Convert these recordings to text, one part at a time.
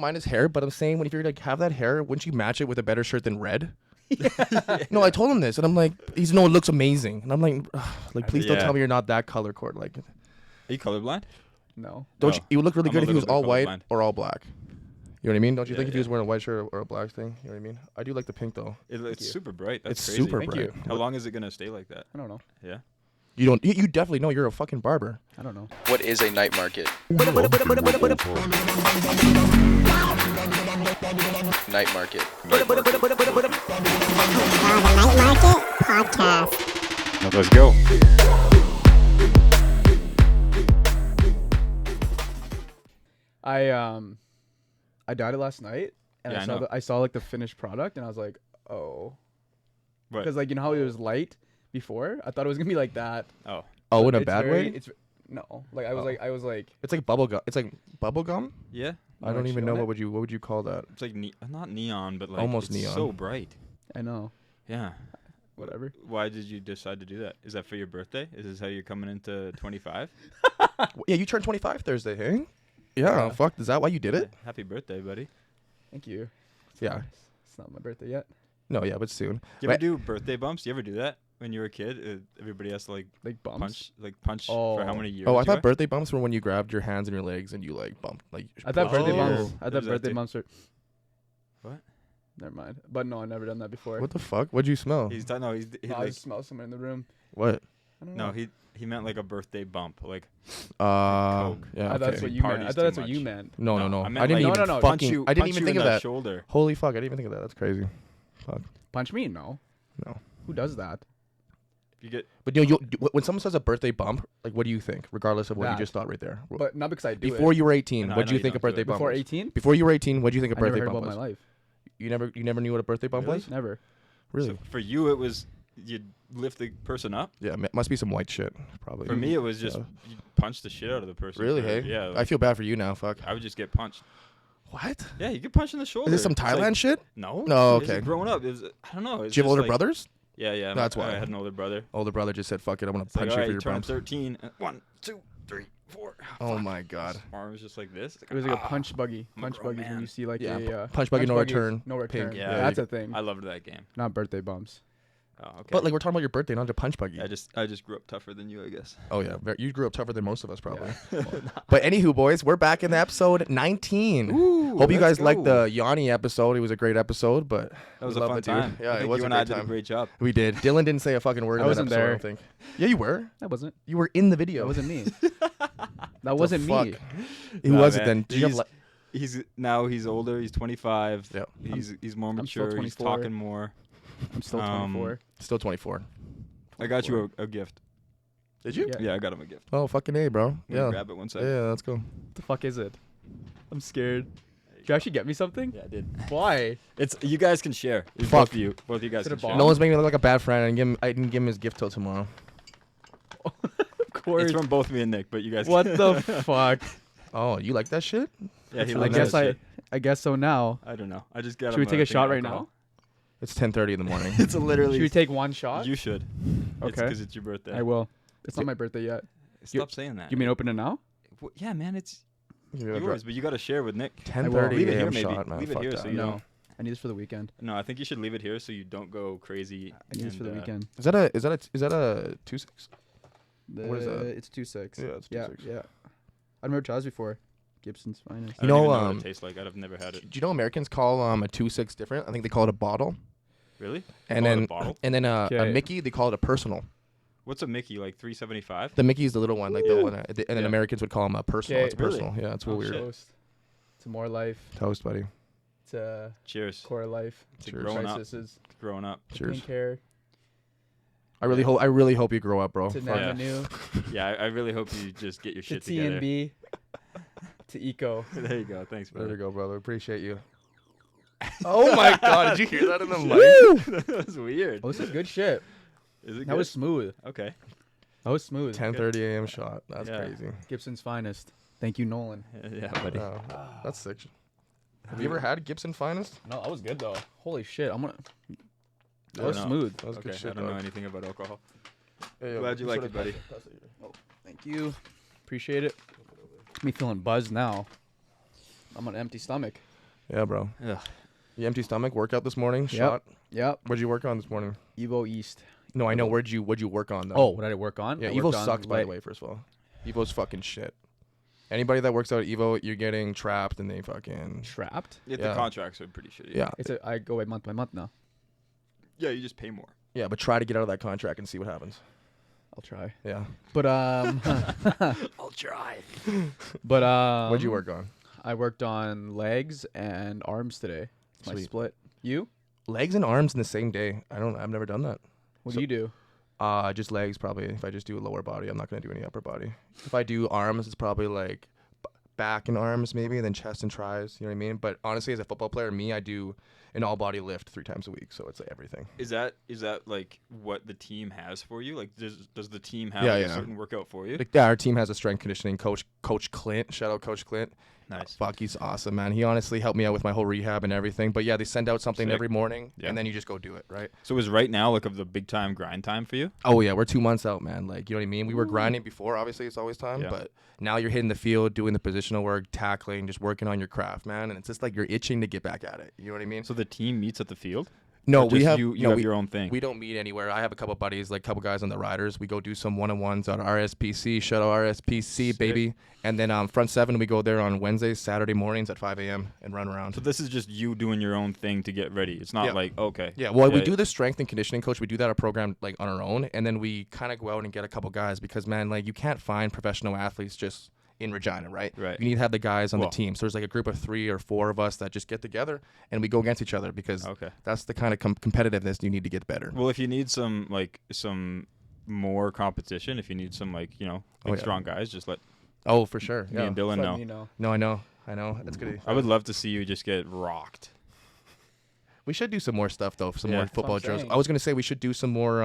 mind his hair, but I'm saying when if you're like have that hair, wouldn't you match it with a better shirt than red? No, I told him this, and I'm like, he's no, it looks amazing, and I'm like, please don't tell me you're not that color cord. Like, are you colorblind? No. Don't you? It would look really good if he was all white colorblind. or all black. You know what I mean? Don't you think if he was wearing a white shirt or a black thing? You know what I mean? I do like the pink though. It's super bright. That's it's crazy. super Thank bright. you. How long is it gonna stay like that? I don't know. Yeah. You don't. You definitely know. You're a fucking barber. I don't know. What is a night market? Night Market. The Night Market Podcast. Let's go. I dyed it last night, and I saw like the finished product, and I was like, oh, because like you know how it was light before. I thought it was gonna be like that. Oh. Oh, But in a bad way? It's no. Like I was like. It's like bubble gum. It's like bubble gum. Yeah. I don't even know what would you call that? It's like not neon, but like almost it's neon. so bright. I know. Yeah. Whatever. Why did you decide to do that? Is that for your birthday? Is this how you're coming into 25? Yeah, you turned 25 Thursday, hey? Yeah. Fuck. Is that why you did it? Happy birthday, buddy. Thank you. Yeah. It's not my birthday yet. No, yeah, but soon. You ever do birthday bumps? You ever do that when you were a kid? Everybody has to like bumps. punch for how many years? Oh, I thought birthday bumps were when you grabbed your hands and your legs and you like bumped. Like I thought birthday bumps. I There's thought that birthday too. bumps were. What? Never mind. But no, I've never done that before. What the fuck? What'd you smell? He's done. No, he I like, smell someone in the room. What? I don't know. no, he meant like a birthday bump, like Yeah. I thought that's what you meant. I thought that's what you meant. No. I meant didn't like even no. fucking. I didn't even think of that. Shoulder. Holy fuck! I didn't even think of that. That's crazy. Fuck. Punch me? No. No. Who does that? You get. But when someone says a birthday bump, like what do you think, regardless of what you just thought right there? But not because I do Before it. you were 18, No, I what do know you you think a don't do birthday it. bump Before was? 18? Before you were 18, what do you think a I never birthday heard bump about was? my life. You never knew what a birthday bump Really? was? Never. Really? So for you, it was you'd lift the person up. Yeah, must be some white shit, probably. For me, it was just you punch the shit out of the person. Really? Hey. Yeah. I feel bad for you now. Fuck. I would just get punched. What? Yeah, you get punched in the shoulder. Is this some It's Thailand like, shit? No. No, It's okay. Growing up, I don't know. Do you have older brothers? Yeah. That's I why. had an older brother. Older brother just said, "Fuck it, I'm gonna It's punch like, you all for right, your turn bumps." 13. 1, 2, 3, 4. Oh my god. Arm was just like this. It's It was like a punch buggy. Punch buggy when you see like Yeah, a punch buggy, no buggies, return. No return. Pink. Yeah, That's a thing. I loved that game. Not birthday bumps. Oh, okay. But like we're talking about your birthday, not a punch buggy. I just grew up tougher than you, I guess. Oh yeah, you grew up tougher than most of us probably. But anywho, boys, we're back in the episode 19. Ooh, Hope you let's guys liked go. the Yanni episode. It was a great episode, but That was we a loved fun it, dude. time. Yeah, I it think was you a and I great did a time. great job. We did. Dylan didn't say a fucking word. I in that wasn't episode, there. I don't think. Yeah, you were. That wasn't. You were in the video. That wasn't me. That wasn't me. fuck? Who Nah, was it man. then? Did you have He's older. He's 25. Yeah. He's more I'm still mature. He's 24. talking more. I'm still 24. still 24? I got you a gift. Did you? Yeah. Yeah, I got him a gift. Oh fucking A, bro. Let me Yeah. grab it one Yeah, second. let's go. What the fuck is it? I'm scared. Did you actually get me something? Yeah, I did. Why? It's you guys can share. Fuck. Both of you guys Is it can a share. bomb? No one's making me look like a bad friend. I didn't give him his gift till tomorrow. Of course. It's from both me and Nick, but you guys. What the fuck? Oh, you like that shit? Yeah, he I likes guess that shit. I guess so now. I don't know. I just got. Should we him take a thing shot of right alcohol. It's 10:30 in the morning. It's literally. Should we take one shot? You should. Okay. Because it's your birthday. I will. It's not my birthday yet. Stop saying that. You mean open it now? Yeah, man. It's You're gonna yours, but you got to share with Nick. 10:30 Leave it here, a.m. maybe. shot, man. Leave it Fuck here that. so you No. don't. I need this for the weekend. No, I think you should leave it here so you don't go crazy. I need this for the weekend. Is that a 2.6? What is that? It's 2.6. Yeah, it's 2.6. Yeah. I've never tried this before. Gibson's finest. I You don't know, even know what it tastes like. I've never had it. Do you know Americans call a 2.6 different? I think they call it a bottle. Really? And Call it then a bottle? a Okay. Mickey, they call it a personal. What's a Mickey? Like 375? The Mickey is the little one, like Yeah. the one, and then Yeah. Americans would call him a personal. Okay. It's Really? personal. Yeah, it's Oh, weird. shit. Toast to more life. Toast, buddy. To Cheers. core life. To Cheers. growing up. Crises. Growing up. Cheers. Pink hair. I really hope you grow up, bro. To Fuck. Yeah. Menu. Yeah, I really hope you just get your To shit T together. and B. To Eco. There you go. Thanks, There we brother. go, brother. Appreciate you. Oh my god, did you hear that in the mic? That was weird. Oh, this is good shit. Is it That good? was smooth. Okay. That was smooth. 10:30 a.m. shot. That's Yeah. crazy. Gibson's finest. Thank you, Nolan. Yeah, buddy. Oh, that's sick. Have you ever had Gibson Finest? No, that was good though. Holy shit, I'm gonna. I That was don't know. smooth. That was Okay, good shit. I don't know dog. anything about alcohol. Hey, yo, Glad you sort like of it, buddy. pass it here. Oh, thank you. Appreciate it. Me feeling buzzed now. I'm on an empty stomach. Yeah, bro. Ugh. You empty stomach, workout this morning, Yep. shot. Yep. What'd you work on this morning? Evo East. No, I know. What'd you work on though? Oh, what did I work on? Yeah, I Evo worked on sucks by the way, first of all. Evo's fucking shit. Anybody that works out at Evo, you're getting trapped and they fucking Trapped. Yeah, Yeah. the contracts are pretty shitty. Yeah. I go month by month now. Yeah, you just pay more. Yeah, but try to get out of that contract and see what happens. I'll try. Yeah. But I'll try. but What'd you work on? I worked on legs and arms today. My Sweet. split. You? Legs and arms in the same day. I've never done that. What So- do you do? Just legs probably. If I just do lower body, I'm not gonna do any upper body. If I do arms, it's probably like back and arms maybe, and then chest and tries. You know what I mean? But honestly, as a football player, I do an all body lift 3 times a week, so it's like everything. Is that like what the team has for you? Like, does the team have Yeah, like, yeah. a certain workout for you? Like, yeah, our team has a strength conditioning coach, Coach Clint. Shout out Coach Clint. Nice. Fuck, he's awesome, man. He honestly helped me out with my whole rehab and everything. But yeah, they send out something Sick. every morning, Yeah. and then you just go do it, right? So is right now like of the big time grind time for you? Oh yeah, we're 2 months out, man. Like, you know what I mean? We were grinding before, obviously it's always time, Yeah. but now you're hitting the field, doing the positional work, tackling, just working on your craft, man. And it's just like you're itching to get back at it. You know what I mean? So the team meets at the field? No, Or we just have you no, have we, your own thing. we don't meet anywhere. I have a couple buddies, like a couple guys on the riders. We go do some one-on-ones on RSPC. Shout out RSPC, Sick. baby. And then front 7, we go there on Wednesdays, Saturday mornings at 5 a.m. and run around. So this is just you doing your own thing to get ready. It's not Yeah. like okay. Yeah, well, we do the strength and conditioning coach. We do that a program like on our own, and then we kind of go out and get a couple guys because, man, like you can't find professional athletes just in Regina, right? Right. You need to have the guys on Well- the team. So there's like a group of 3 or 4 of us that just get together and we go against each other because Okay. that's the kind of competitiveness you need to get better. Well, if you need some more competition, if you need some like Oh, yeah. strong guys, just let Oh, for sure. me Yeah. and Dylan Let know. me know. No, I know. That's good. I would love to see you just get rocked. We should do some more stuff though, some Yeah. more That's football what I'm drills. saying. I was gonna say we should do some more.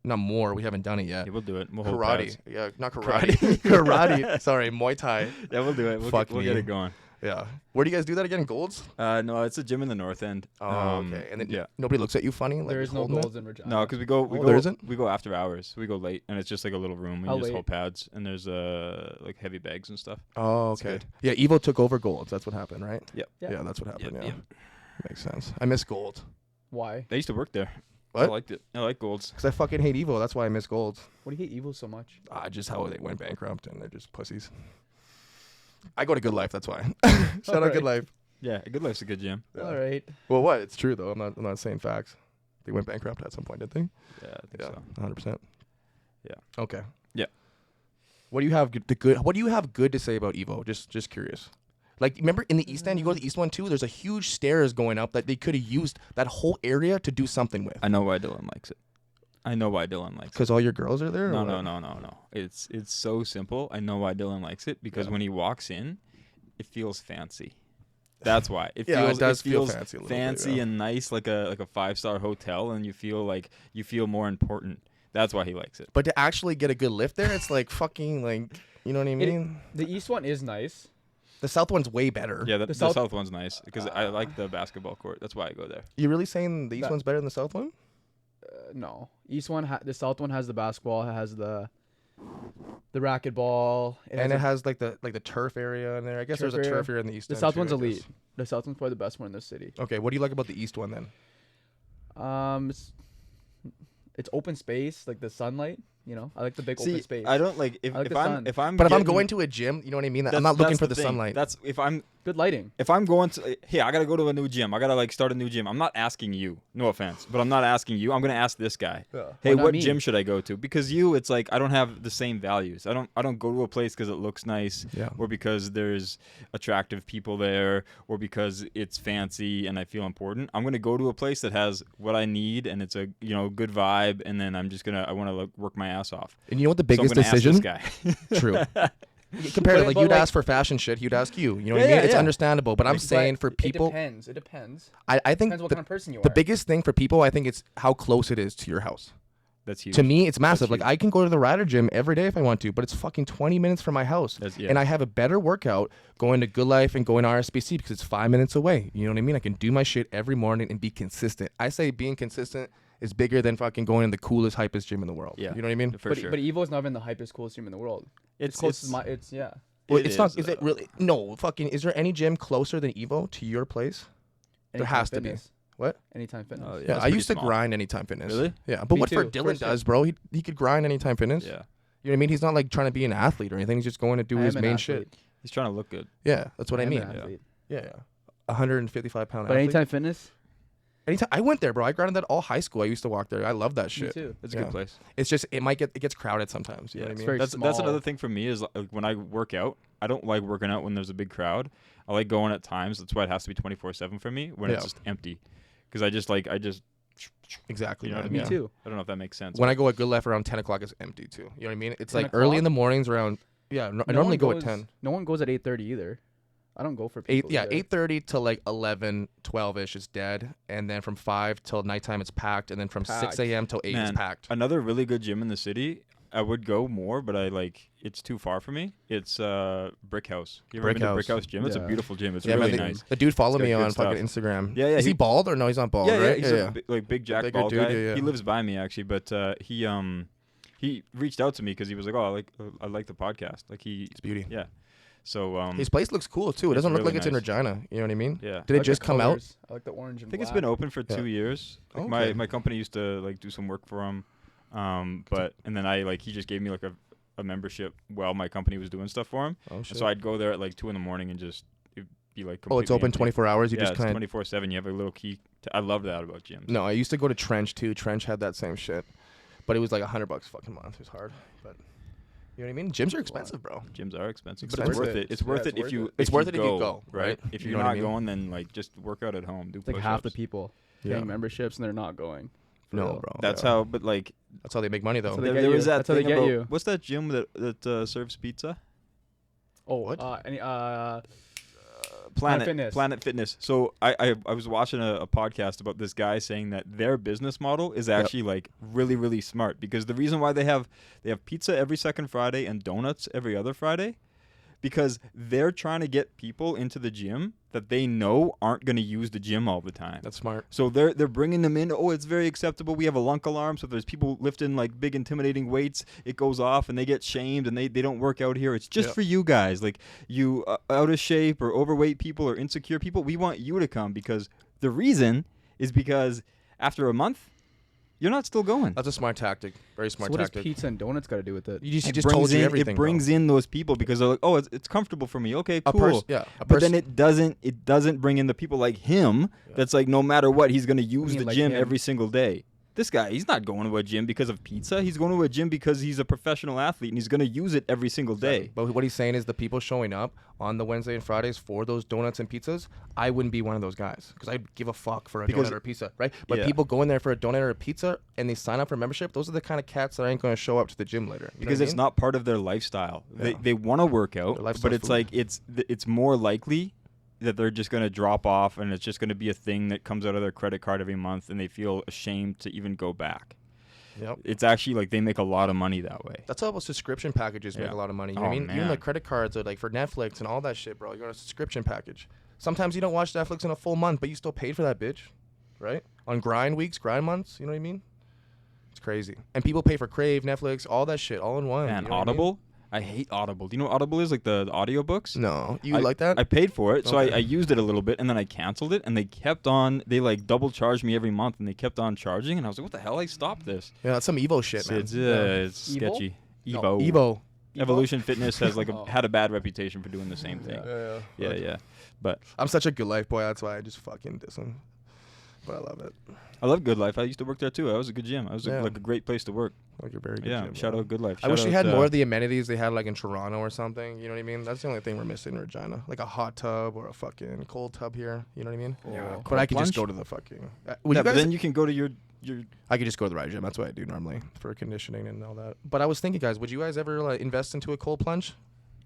Not more. We haven't done it yet. Yeah, we'll do it. We'll hold Karate. pads. Yeah, not karate. Karate. Sorry, Muay Thai. Yeah, we'll do it. Fuck We'll get me. it going. Yeah. Where do you guys do that again? Golds? No, it's a gym in the north end. Oh, okay. And then yeah. nobody looks at you funny. Like There you're is no holding it? goals in Regina. No, because we go. There isn't? We go after hours. We go late, and it's just like a little room. We How just late? hold pads, and there's like heavy bags and stuff. Oh, It's okay. good. Yeah, Evo took over Golds. That's what happened, right? Yep. Yeah. Yeah, that's what happened. Yep, Yeah, yep. makes sense. I miss Gold Why? I used to work there. I What? liked it. I like Golds. because I fucking hate Evo. That's why I miss Gold. What do you hate Evo so much? Just how they went bankrupt and they're just pussies. I go to Good Life. That's why. Shout out Alright. Good Life. Yeah, Good Life's a good gym. Yeah. All right. Well, what? It's true though. I'm not saying facts. They went bankrupt at some point, didn't they? Yeah, I think Yeah, so. 100%. Yeah. Okay. Yeah. What do you have What do you have good to say about Evo? Just curious. Like, remember in the East End, you go to the East one too. There's a huge stairs going up that they could have used that whole area to do something with. I know why Dylan likes it. I know why Dylan likes it. Because all your girls are there. or No, what? no. It's so simple. I know why Dylan likes it because Yeah. when he walks in, it feels fancy. That's why. It Yeah, it feels does feel feels fancy a little bit, fancy yeah. and nice, like a 5-star hotel, and you feel more important. That's why he likes it. But to actually get a good lift there, it's like fucking like, you know what I mean? The East one is nice. The South one's way better. Yeah, the The south, south- one's nice because I like the basketball court. That's why I go there. You really saying the East That- one's better than the South one? No. East one, the South one has the basketball. It has the racquetball. And it has like the turf area in there. I guess there's a Turf area. turf area in the East the End, South too, one's I elite. guess. The South one's probably the best one in the city. Okay, what do you like about the East one then? It's open space, like the sunlight. You know, I like the big open See, space. I don't like if, I like if the I'm sun. if I'm But if I'm getting- going to a gym, you know what I mean? I'm that's- not looking that's for the thing. sunlight. That's Good lighting. if I'm going to hey, I gotta go to a new gym. I gotta like start a new gym. I'm not asking you. No offense, but I'm not asking you. I'm gonna ask this guy. Yeah. Hey, Why not what me? gym should I go to? Because it's like I don't have the same values. I don't go to a place because it looks nice, Yeah. or because there's attractive people there, or because it's fancy and I feel important. I'm gonna go to a place that has what I need and it's a good vibe, and then I want to work my ass off. And you know what the So I'm biggest gonna ask decision? this guy. True. Compared to But- like but you'd like- ask for fashion shit, he'd ask you. You know what Yeah, I mean? yeah, It's yeah. understandable. But I'm But saying for people, it depends. I think Depends what the, kind of person you are. the biggest thing for people, I think it's how close it is to your house. That's huge. To me, it's massive. That's Like huge. I can go to the Rider gym every day if I want to, but it's fucking 20 minutes from my house. That's- yeah. And I have a better workout going to Good Life and going to RSBC because it's 5 minutes away. You know what I mean? I can do my shit every morning and be consistent. I say being consistent is bigger than fucking going to the coolest, hypest gym in the world. Yeah. You know what I mean? For but sure. Evo's not even the hypest coolest gym in the world. it's Close as it's Well, it's not. Is it really? No, fucking. Is there any gym closer than Evo to your place? There Anytime has to Fitness. be. What? Anytime Fitness. Oh, Yeah, that's I pretty used to small. grind Anytime Fitness. Really? Yeah, but Me what too. Dylan First does, bro? He could grind Anytime Fitness. Yeah. You know what I mean? He's not like trying to be an athlete or anything. He's just going to do I his am an main athlete. shit. He's trying to look good. Yeah, that's what I am mean. an athlete. Yeah, 155 pound. But athlete. Anytime Fitness. Anytime I went there, bro. I grinded that all high school. I used to walk there. I love that Me shit. too. It's a Yeah. good place. It's just it gets crowded sometimes. You know what I it's mean? very That's small. another thing for me is like, when I work out, I don't like working out when there's a big crowd. I like going at times. That's why it has to be 24/7 for me when it's Yeah. just empty. Because I just Exactly. You know what I man. mean? Me too. I don't know if that makes sense. When I go at Good Life around 10 o'clock, it's empty too. You know what I mean? It's 10 like early in o'clock? the mornings around. Yeah, I No normally one go at goes- 10. No one goes at 8:30 either. I don't go for Eight, people. yeah, either. 8:30 to like 11, 12ish is dead, and then from 5 till nighttime it's packed, and then from 6 Packed. a.m. till 8 is Man, packed. Another really good gym in the city. I would go more, but it's too far for me. It's Brick House. You ever Brick been to House. Brick House Gym? It's a Yeah. beautiful gym. It's Yeah, really man, nice. the dude followed It's got me good on fucking stuff. Instagram. Yeah, Is he bald or no? He's not bald, Yeah, right? he's a big Jack bigger bald dude, guy. yeah. He lives by me actually, but he reached out to me because he was like, "Oh, I like the podcast." Like It's beauty. yeah. So His place looks cool too. It it's doesn't look really like it's in nice. Regina. You know what I mean? yeah. Did I it like just the come out? colors. I like the orange and I think it's black. been open for Yeah. 2 years. Like Okay. my company used to like do some work for him, but and then he just gave me like a membership while my company was doing stuff for him. Oh shit. So I'd go there at like 2 a.m. and just it'd be like Oh, it's completely open empty. 24 hours. You Yeah, just it's kind of 24/7. You have a little key. I love that about gyms. No, I used to go to Trench too. Trench had that same shit, but it was like $100 fucking month. It was hard, but you know what I mean. Gyms are expensive, bro. Gyms are expensive, but Expensive. it's worth it. It's worth it if you. It's if worth you it if you go, right? right? If You you're know what I not mean? going, then like just work out at home. Do It's like half the push-ups. people Yeah. paying memberships and they're not going. For No, real. bro. That's yeah. how. But like That's how they make money, though. That's how they there get was you. that That's how they thing get about you. what's that gym that serves pizza? Oh, What? Planet Fitness. So I was watching a podcast about this guy saying that their business model is actually like really, really smart, because the reason why they have pizza every second Friday and donuts every other Friday, because they're trying to get people into the gym that they know aren't going to use the gym all the time. That's smart. So they're bringing them in. Oh, it's very acceptable. We have a lunk alarm, so if there's people lifting like big intimidating weights, it goes off and they get shamed and they don't work out here. It's just Yep. for you guys, like you out of shape or overweight people or insecure people. We want you to come, because the reason is because after a month, you're not still going. That's a smart tactic. Very So smart what does tactic. pizza and donuts got to do with it? You just, he It just brings told you in- everything. It brings in those people because they're like, oh, it's comfortable for me. Okay, a cool. person. Yeah, a But person. then it doesn't bring in the people like him. That's like no matter what, he's gonna use mean the like gym him? every single day. This guy, he's not going to a gym because of pizza. He's going to a gym because he's a professional athlete and he's gonna use it every single day. But what he's saying is the people showing up on the Wednesday and Fridays for those donuts and pizzas, I wouldn't be one of those guys because I'd give a fuck for a Because- donut or a pizza, right? But Yeah. people go in there for a donut or a pizza and they sign up for membership, those are the kind of cats that ain't going to show up to the gym later. You know Because what I it's mean? not part of their lifestyle. Yeah. They want to work out, Their but lifestyle's it's food. like it's more likely that they're just going to drop off and it's just going to be a thing that comes out of their credit card every month and they feel ashamed to even go back. Yep. It's actually like they make a lot of money that way. That's how subscription packages make Yeah. a lot of money. You know Oh, what I mean? Even man. like credit cards are like for Netflix and all that shit, bro. You're on a subscription package. Sometimes you don't watch Netflix in a full month, but you still paid for that bitch, right? On grind weeks, grind months. You know what I mean? It's crazy. And people pay for Crave, Netflix, all that shit, all in one. Man, you know what I mean? Audible? I hate Audible. Do you know what Audible is? Like the audiobooks? No, you I- like that? I paid for it, so Okay. I used it a little bit, and then I canceled it, and they like double charged me every month, and they kept on charging, and I was like, what the hell? I stopped this. Yeah, that's some Evo shit, man. It's Evo? sketchy. No, Evo. Evo. Evolution Fitness has like Oh. had a bad reputation for doing the same thing. Yeah. But I'm such a good life boy. That's why I just fucking diss him. But I love it. I love Good Life. I used to work there too. That was a good gym. It was Yeah. like a great place to work. Like a very good Yeah. gym, Shout bro. out Good Life. I wish Shout we out, had more of the amenities they had like in Toronto or something. You know what I mean? That's the only thing we're missing in Regina. Like a hot tub or a fucking cold tub here. You know what I mean? Yeah, But I could just plunge? go to the fucking. Yeah, Would you but guys? then you can go to your I could just go to the right gym. That's what I do normally for conditioning and all that. But I was thinking, guys, would you guys ever like invest into a cold plunge?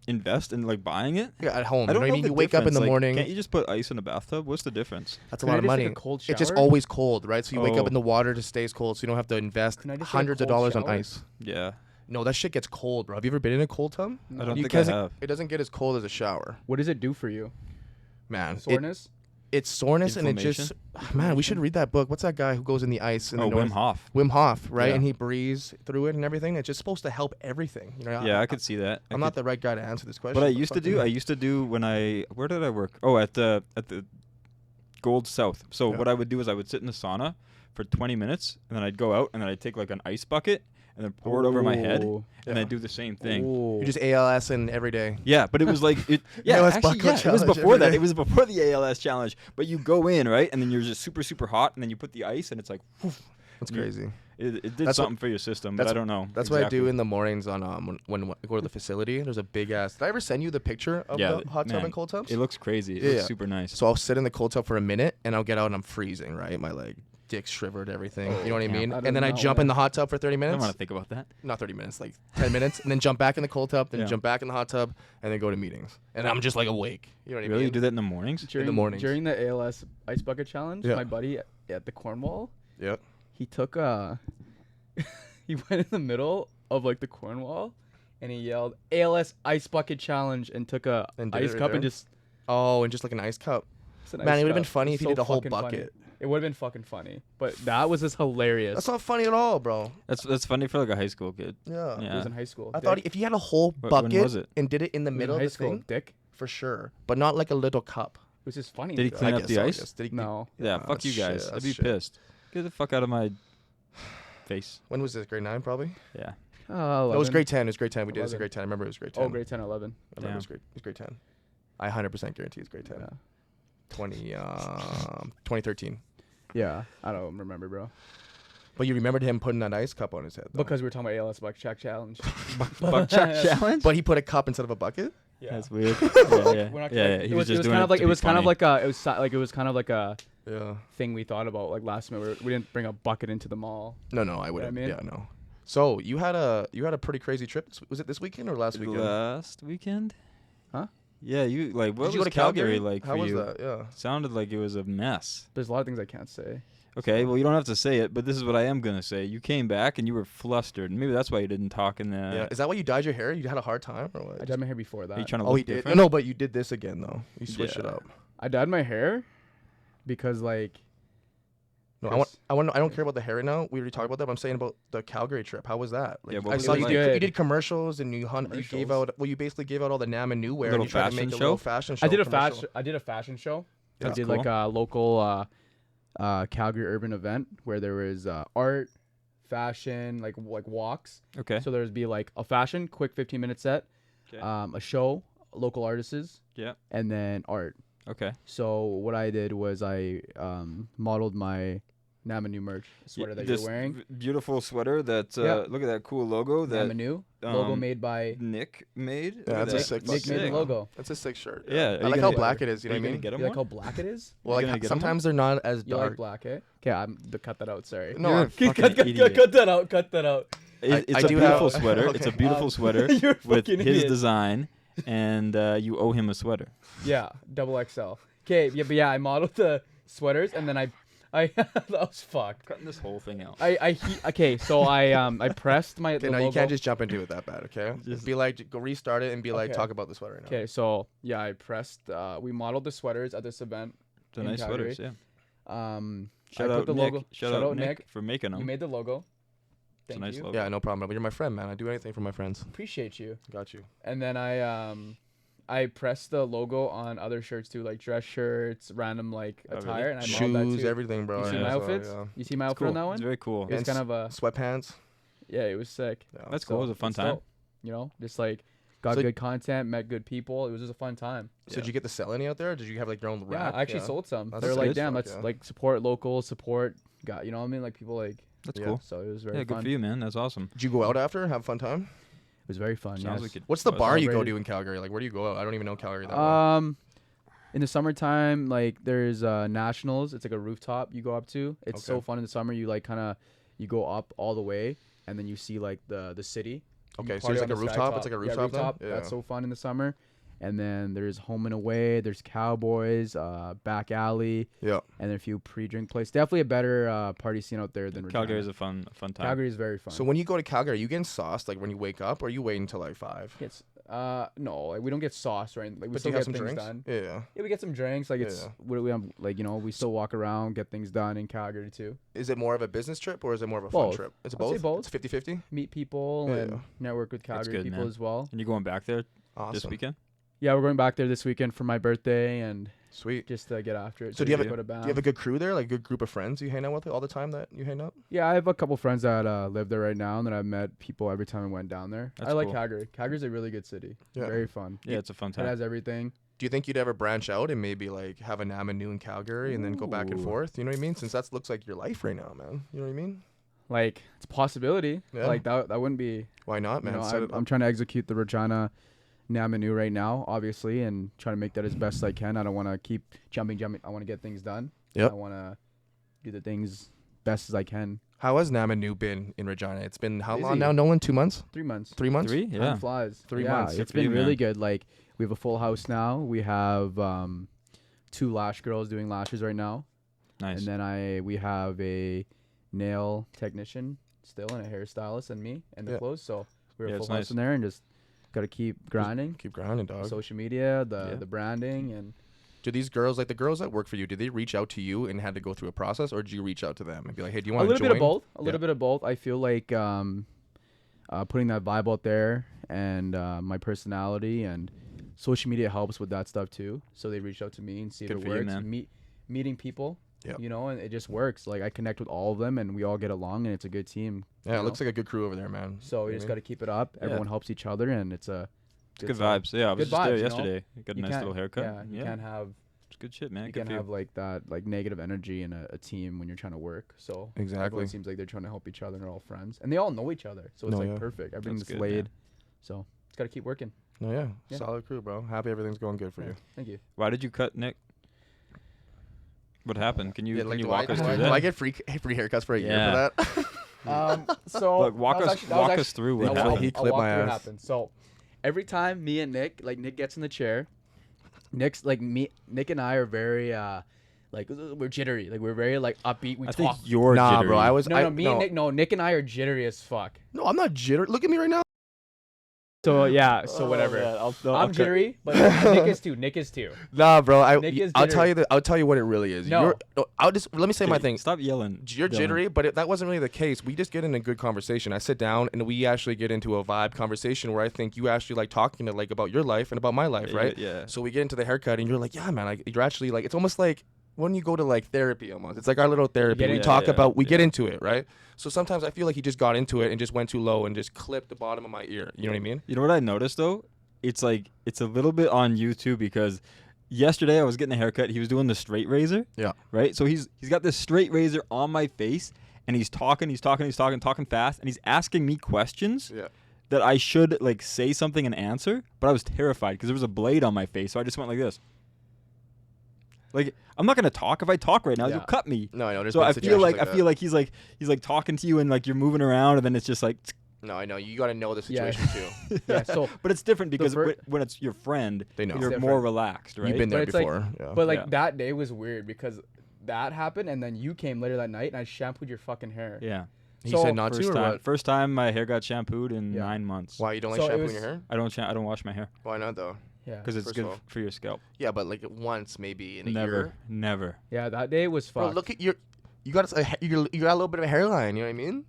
invest in like buying it. Yeah, at home. I You know don't what I know mean? the You wake up in difference. the Like, morning. Can't you just put ice in a bathtub? What's the difference? That's a Can I lot of just take money. a cold It's just shower? always cold, right? So you wake up Oh. in the water, just stays cold, so you don't have to invest Can I just take a hundreds of cold dollars on shower? ice. Yeah. No, that shit gets cold, bro. Have you ever been in a cold tub? I don't You think I can't- have. It doesn't get as cold as a shower, What does it do for you? man. Soreness? it's soreness and it just man. We should read that book. What's that guy who goes in the ice? In the Wim Hof. Wim Hof, right? Yeah. And he breathes through it and everything. It's just supposed to help everything. You know. Yeah, I could see that. I'm not the right guy to answer this question. But I used to do when where did I work? Oh, at the Gold South. So what I would do is I would sit in the sauna for 20 minutes, and then I'd go out and then I'd take like an ice bucket and then pour it over my head, and I'd do the same thing. You just ALS and every day. Yeah, but it was like it. Yeah, ALS actually, bucket it was challenge before every that. day. It was before the ALS challenge. But you go in right, and then you're just super super hot, and then you put the ice, and it's like, whoof, That's crazy. It did something for your system, but I don't know. That's what I do in the mornings on when I go to the facility. There's a big ass. Did I ever send you the picture of the hot tub and cold tubs? It looks crazy. It looks super nice. So I'll sit in the cold tub for a minute, and I'll get out, and I'm freezing. Right, my dick shivered, everything. You know what I mean? And then I jump in the hot tub for 30 I minutes. don't want to think about that. Not 30 minutes, like 10 minutes, and then jump back in the cold tub, then jump back in the hot tub, and then go to meetings. And I'm just like awake. You know what I mean? Really, you do that in the mornings? In the mornings. During the ALS ice bucket challenge, my buddy at the Cornwall, he took he went in the middle of like the Cornwall, and he yelled ALS ice bucket challenge and took a ice cup and just and just like an ice cup. Man, it would have been funny if he did a whole bucket. It would have been fucking funny, but that was just hilarious. That's not funny at all, bro. That's funny for like a high school kid. Yeah. It was in high school. I thought if he had a whole When bucket was it? and did it in the middle of high the school, thing, dick. for sure, but not like a little cup. It was just funny. Did he though. clean I up guess the so, ice? yes. Did he? No. Yeah, fuck you guys. shit, I'd be that's shit. pissed. Get the fuck out of my face. When was this? Grade 9, probably. Yeah. No, it was grade 10. It was grade 10. We did this in 11. grade 10. I remember it was grade 10. Oh, grade 10, 11. I remember it was grade 10. I 100% guarantee it's grade 10. Yeah. 2013. Yeah, I don't remember, bro. But you remembered him putting an ice cup on his head, though. Because we were talking about ALS bucket check challenge. Buck chuck challenge? But he put a cup instead of a bucket. Yeah. That's weird. Yeah. We're not Yeah. gonna- He was just doing kind of like to it be was kind of funny. like a it was kind of like a Yeah. thing we thought about like last minute. We didn't bring a bucket into the mall. No, I wouldn't. mean? Yeah, no. So you had a pretty crazy trip. Was it this weekend or last weekend? Last weekend? Huh? Yeah, you like what Did you was go to Calgary? like How for was you? that? Yeah. Sounded like it was a mess. There's a lot of things I can't say. Okay, well you don't have to say it, but this is what I am gonna say. You came back and you were flustered. Maybe that's why you didn't talk in the. Yeah. Is that why you dyed your hair? You had a hard time or what? I dyed my hair before Are you that. trying to Oh, look he did. different? No, but you did this again though. You switched it Yeah. up. I dyed my hair because like. No, Chris- I don't care about the hair right now. We already talked about that. But I'm saying about the Calgary trip. How was that? Like, Yeah, what I was saw it you like? did, you did commercials and you gave Commercials. out. Well, you basically gave out all the Nam and New wear. Little And you tried to make fashion a little show? fashion show. I did a commercial. fashion show. I That's did cool. like a local Calgary urban event where there was art, fashion, like walks. Okay. So there's be like a fashion, quick 15-minute set, Okay. a show, local artists, Yeah. and then art. Okay. So what I did was I modeled my Namanu merch sweater that This you're wearing. beautiful sweater that Yeah. look at that cool logo that Namanu logo um, made by Nick made. Yeah, Look that's at a that. sick Nick fucking made the logo. That's a sick shirt. Yeah, are I you like gonna how get- black it is. You Are know you what I gonna mean? get him You like one? how black it is? Well, You gonna like get 'em sometimes they're not as You like dark. black, eh? Okay, cut that out. Sorry. No, You're a I'm- fucking idiot. cut that out. Cut that out. It's I a do beautiful have- sweater. It's a okay. beautiful sweater You're a with fucking his idiot. design, and you owe him a sweater. Yeah, double XL. Okay, yeah, but yeah, I modeled the sweaters and then I that was fucked. Cutting this whole thing out. Okay, so I pressed my Okay, the no, logo. you can't just jump into it that bad. Okay, Just- be like, go restart it and be like, Okay. talk about the sweater right now. Okay, so yeah, I pressed. We modeled the sweaters at this event. It's a in nice Calgary. sweaters, yeah. I Shout put out the Nick. logo. Shout out Nick for making them. You made the logo. It's a Thank nice you. logo. Yeah, no problem. But you're my friend, man. I do anything for my friends. Appreciate you. Got you. And then I pressed the logo on other shirts too, like dress shirts, random like Oh, really? attire, and I modeled that Shoes, too. everything, bro. You see yeah, my so, outfits? yeah. You see my It's outfit cool. on that one? It's very cool. It was And kind of a Sweatpants. yeah, it was sick. Yeah. That's cool. It was a fun it's time. dope. You know, just like got So- good content, met good people. It was just a fun time. So did you get to sell any out there? Or did you have like your own Yeah, rack? I actually sold some. That's They're sick like, as damn, fuck, let's yeah. like support local, support. Got you know what I mean? Like people like. That's Yeah. cool. So it was very Yeah, good fun. for you, man. That's awesome. Did you go out after and have a fun time? It was very fun. Sounds Yes. like it. What's the was. bar you go celebrated. to in Calgary? Like, where do you go out? I don't even know Calgary that well. In the summertime, like there's nationals. It's like a rooftop you go up to. It's so Okay. fun in the summer. You like kind of you go up all the way and then you see like the city. You Okay, so party it's on like a the rooftop? skytop. It's like a Yeah, rooftop then? rooftop. That's Yeah. so fun in the summer. And then there's home and away. There's Cowboys, back alley, Yeah. and then a few pre-drink places. Definitely a better party scene out there than Calgary Regina. is a fun time. Calgary is very fun. So when you go to Calgary, are you getting sauced like when you wake up, or are you waiting until like 5? It's No, like we don't get sauce or anything. Like we But do still you have get some things drinks? done. Yeah. Yeah, we get some drinks. Like it's Yeah. what do we have? Like we still walk around, get things done in Calgary too. Is it more of a business trip or is it more of a fun Both. trip? It's I'd both. say both. It's 50-50. Meet people Yeah, and yeah. network with Calgary good, people man. as well. And you going back there Awesome. this weekend? Yeah, we're going back there this weekend for my birthday and Sweet. just to get after it. So do you have go to Do you Banff. have a good crew there? Like a good group of friends you hang out with all the time that you hang out? Yeah, I have a couple friends that live there right now, and that I've met people every time I went down there. That's I like cool. Calgary. Calgary's a really good city. Yeah. Very fun. Yeah, it's a fun It time. has everything. Do you think you'd ever branch out and maybe like have a Namanu in Calgary and then go back and Ooh. forth? You know what I mean? Since that looks like your life right now, man. You know what I mean? Like it's a possibility. Yeah. Like that wouldn't be. Why not, man? You know, Set it I'm up. trying to execute the Regina Namanu right now, obviously, and try to make that as best as I can. I don't want to keep jumping. I want to get things done. Yep. I want to do the things best as I can. How has Namanu been in Regina? It's been how long Busy. now, Nolan? 2 months? 3 months. 3 months? 3? Time Yeah. flies. 3 Yeah, months. It's Good for you, been really man. good. Like we have a full house now. We have 2 lash girls doing lashes right now, Nice. and then we have a nail technician still and a hairstylist and me and the Yeah. clothes. So we're Yeah, a it's full house nice. in there and just gotta keep grinding. Keep grinding, dog. Social media, Yeah. the branding, and Do these girls, like the girls that work for you, do they reach out to you and had to go through a process, or do you reach out to them and be like, hey, do you a want to little join? bit of both. A Yeah. little bit of both. I feel like putting that vibe out there and my personality and social media helps with that stuff too. So they reach out to me and see Good if it for you, works. man. Meeting people, Yep. you know, and it just works. Like I connect with all of them and we all get along and it's a good team. Yeah, you it looks know? like a good crew over there, man. So we just got to keep it up. Yeah. Everyone helps each other and it's a Good time. vibes. Yeah, I was Good just there vibes, you know? yesterday. Got a You nice can't- little haircut. Yeah, you can't have It's good shit, man. you Good can't for you. have like that like negative energy in a team when you're trying to work. So Exactly. everyone seems like they're trying to help each other and they're all friends and they all know each other. So it's No, like yeah. perfect. Everything's good, laid. man. So it's got to keep working. No, yeah. Yeah. Solid crew, bro. Happy everything's going good for Yeah. you. Thank you. Why did you cut Nick? What happened? Can you do walk us through do that? I get free haircuts for a year Yeah. for that? So Look, walk that was us actually- that was us through what I'll happened. walk- He I'll clipped walk my through what ass. happened. So every time me and Nick gets in the chair, Nick and I are very like we're jittery. Like we're very like upbeat. We I think talk. you're Nah, jittery. bro. I was. No, I, no, me and Nick. No, Nick and I are jittery as fuck. No, I'm not jittery. Look at me right now. So yeah, so whatever. I'm jittery, but Nick is too. Nick is too. Nah, bro. Nick is I'll tell jittery. I'll tell you what it really is. No. I'll just let me say my thing. Stop yelling. You're Dylan. jittery, but that wasn't really the case. We just get in a good conversation. I sit down and we actually get into a vibe conversation where I think you actually like talking to like about your life and about my life, Yeah, right? yeah. So we get into the haircut and you're like, yeah, man. You're actually like, it's almost like when you go to like therapy almost. It's like our little therapy. get We into talk it. about, we Yeah. get into it, right? So sometimes I feel like he just got into it and just went too low and just clipped the bottom of my ear. You know what I mean? You know what I noticed though? It's like it's a little bit on you too because yesterday I was getting a haircut. He was doing the straight razor. Yeah. Right. So he's got this straight razor on my face, and he's talking fast, and he's asking me questions Yeah. that I should like say something and answer. But I was terrified because there was a blade on my face, so I just went like this. Like I'm not gonna talk. If I talk right now, Yeah. you'll cut me. No, I know. There's So been I feel situations like that. he's like talking to you and like you're moving around, and then it's just like. No, I know. You got to know the Yeah. situation too. Yeah. So But it's different because fir- when it's your friend, They know. you're It's more different. relaxed, right? You've been But there it's like- before. Yeah. but like Yeah. that day was weird because that happened and then you came later that night and I shampooed your fucking hair. Yeah. He So- said not to, or what? First time my hair got shampooed in Yeah. 9 months. Why you don't like So it shampooing was- your hair? I don't wash my hair Why not though? Yeah. because it's First good of all. for your scalp. Yeah, but like once maybe in a Never, year. never. Yeah, that day was Bro, fucked. look at you got you got a little bit of a hairline. You know what I mean?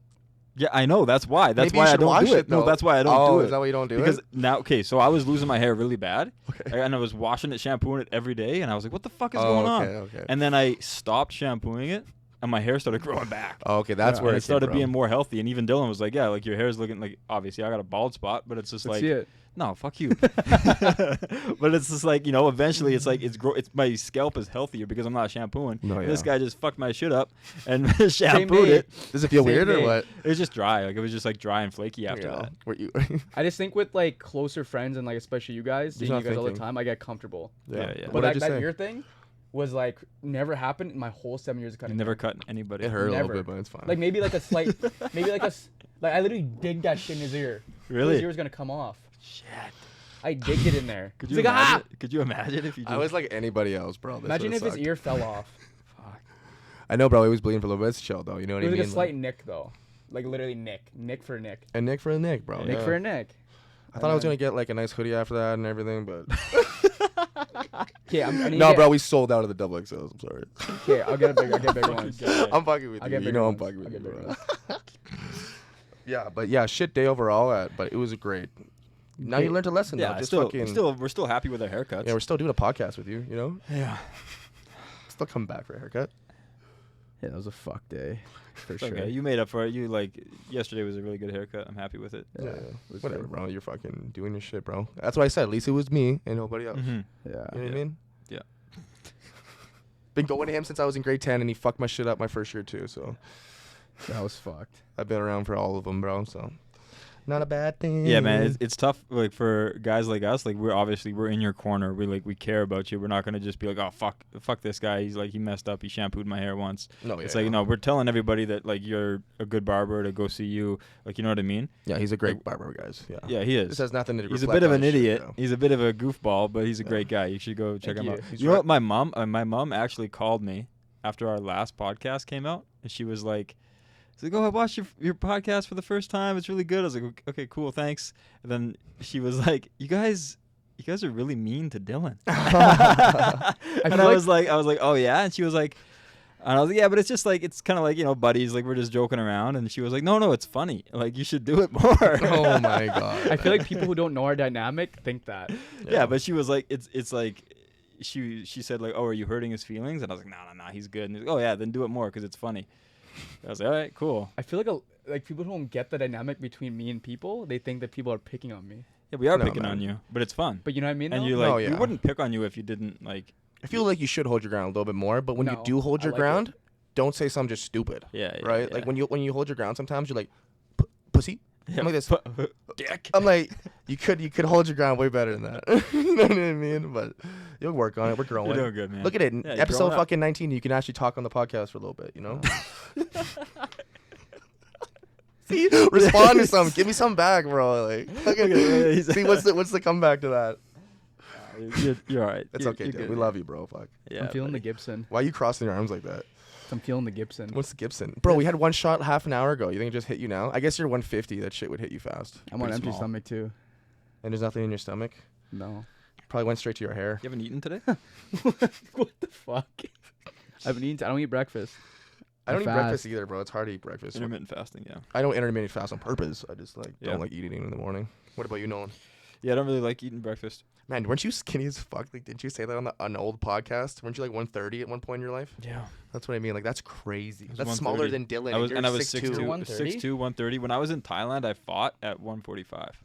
Yeah, I know. That's why. That's Maybe you why I should don't wash do it. it, No, though. that's why I don't do it. Is that why you don't do because it? now, okay, so I was losing my hair really bad, Okay. and I was washing it, shampooing it every day, and I was like, "What the fuck is Oh, going on?" okay. And then I stopped shampooing it, and my hair started growing back. Oh, okay, that's Yeah, where And it it started came from. being more healthy, and even Dylan was like, "Yeah, like your hair's looking like obviously I got a bald spot, but it's just Let's like see it. no, fuck you." But it's just like eventually it's like it's my scalp is healthier because I'm not shampooing. No, And This yeah. guy just fucked my shit up and shampooed day. it. Does it feel Same weird or day. what? It was just dry, like it was just like dry and flaky after that. Were you? I just think with like closer friends and like especially you guys, He's seeing you not guys all the thinking. time, I get comfortable. Yeah. But What'd I like just that say? ear thing was like never happened in my whole 7 years of You cutting. never hair. cut anybody. It hurt a Never. little bit, but it's fine. Like maybe like a slight, maybe like like I literally digged that shit in his ear. Really? His ear was gonna come off. Shit. I digged it in there. Could He's you like, imagine? Could you imagine if you? I was like anybody else, bro. This Imagine if would've his sucked. ear fell off. Fuck. I know, bro. He was bleeding for a little bit. It's chill, though. You know what It I was mean? like a slight nick though. Like literally nick. Nick for a nick. And Nick for a Nick, bro. Nick yeah. for a nick. I thought I was gonna get like a nice hoodie after that and everything, but Okay, no, bro, we sold out of the double XLs. I'm sorry. Okay, I'll get bigger ones. I'm fucking with you. You know I'm fucking with you, bro. Yeah, but yeah, shit day overall. But it was great. Now you learned a lesson. Yeah, though. we're still happy with our haircuts. Yeah, we're still doing a podcast with you. You know. Yeah. Still coming back for a haircut. Yeah, that was a fuck day, for sure. Okay, you made up for it. Yesterday was a really good haircut. I'm happy with it. Yeah. Whatever, bro. You're fucking doing your shit, bro. That's what I said. At least it was me and nobody else. Mm-hmm. Yeah. You know what I mean? Yeah. Been going to him since I was in grade 10, and he fucked my shit up my first year too. So That was fucked. I've been around for all of them, bro. So not a bad thing. Yeah, man, it's tough. Like for guys like us, like we're in your corner. We care about you. We're not gonna just be like, oh fuck this guy. He messed up. He shampooed my hair once. No, it's like no, we're telling everybody that like you're a good barber to go see you. Like you know what I mean? Yeah, he's a great barber, guys. Yeah. Yeah, he is. This has nothing to do. He's a bit of an idiot. He's a bit of a goofball, but he's a great guy. You should go check him out. You know what? My mom actually called me after our last podcast came out, and she was like. She's like, oh, I watched your podcast for the first time. It's really good. I was like, okay, cool, thanks. And then she was like, you guys are really mean to Dylan. And I was like, oh yeah. And she was like, and I was like, yeah, but it's just like it's kind of like buddies, like we're just joking around. And she was like, no, it's funny. Like you should do it more. Oh my god. I feel like people who don't know our dynamic think that. Yeah, but she was like, it's like. She said like, oh, are you hurting his feelings? And I was like, no, he's good. And he's like, oh yeah, then do it more because it's funny. I was like, all right, cool. I feel like people don't get the dynamic between me and people. They think that people are picking on me. Yeah, we are picking on you, but it's fun. But you know what I mean? And though? you like, we wouldn't pick on you if you didn't like. I feel like you should hold your ground a little bit more, but when you do hold your ground, don't say something just stupid. Yeah. Right? Yeah. Like when you hold your ground, sometimes you're like, pussy. Yeah. I'm like this. Dick. I'm like, you could hold your ground way better than that. You know what I mean? But you'll work on it. We're growing. You're doing good, man. Look at it. Yeah, Episode fucking 19, you can actually talk on the podcast for a little bit, you know? See? Respond to something. Give me some back, bro. Like, see, what's the comeback to that? You're all right. It's okay, dude. We love you, bro. Fuck. Yeah, I'm feeling the Gibson. Why are you crossing your arms like that? I'm feeling the Gibson. What's the Gibson? Bro, we had one shot half an hour ago. You think it just hit you now? I guess you're 150. That shit would hit you fast. I'm on empty stomach, too. And there's nothing in your stomach? No. Probably went straight to your hair. You haven't eaten today? What the fuck? I don't eat breakfast. I don't eat breakfast either, bro. It's hard to eat breakfast. Intermittent fasting, yeah. I don't intermittent fast on purpose. I just don't like eating in the morning. What about you, Nolan? Yeah, I don't really like eating breakfast. Man, weren't you skinny as fuck? Like, didn't you say that on an old podcast? Weren't you like 130 at one point in your life? Yeah. That's what I mean. Like, that's crazy. That's 130. smaller than Dylan. I was 6'2". 6'2", 130. When I was in Thailand, I fought at 145.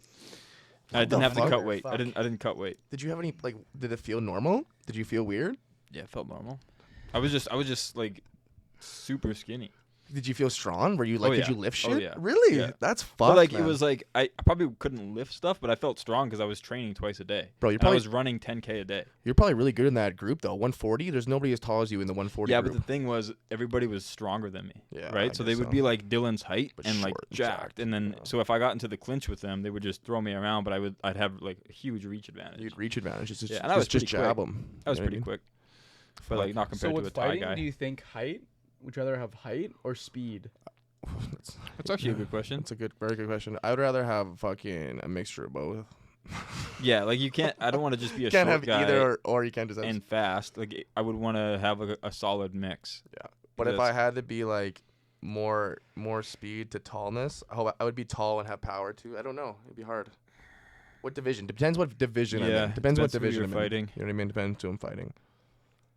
I didn't have to cut weight. I didn't cut weight. Did you have any did it feel normal? Did you feel weird? Yeah, it felt normal. I was just like super skinny. Did you feel strong? Were you like, did you lift shit? Oh, yeah. Really? Yeah. That's fucked, But like, man. it was like, I probably couldn't lift stuff, but I felt strong because I was training twice a day. Bro, I was running 10K a day. You're probably really good in that group, though. 140, there's nobody as tall as you in the 140 Yeah, group. but the thing was, everevery was stronger than me. Yeah, right? I So they guess would be like Dylan's height but and like short and jacked. And then, so if I got into the clinch with them, they would just throw me around, but I'd have like a huge reach advantage. You'd reach advantage. It's just, and I was just pretty jab quick. them. I was pretty quick. But like not compared to a Thai guy. Do you think height? Would you rather have height or speed? That's actually a good question. It's a very good question. I would rather have fucking a mixture of both. Yeah, like you can't. I don't want to just be a can't short have guy either, or you can't just have and fast. Like I would want to have a solid mix. Yeah, but if I had to be like more speed to tallness, I would be tall and have power too. I don't know. It'd be hard. What division? Depends what division. Yeah, I'm in. Depends what who division you're I'm fighting. In. You know what I mean? Depends who I'm fighting.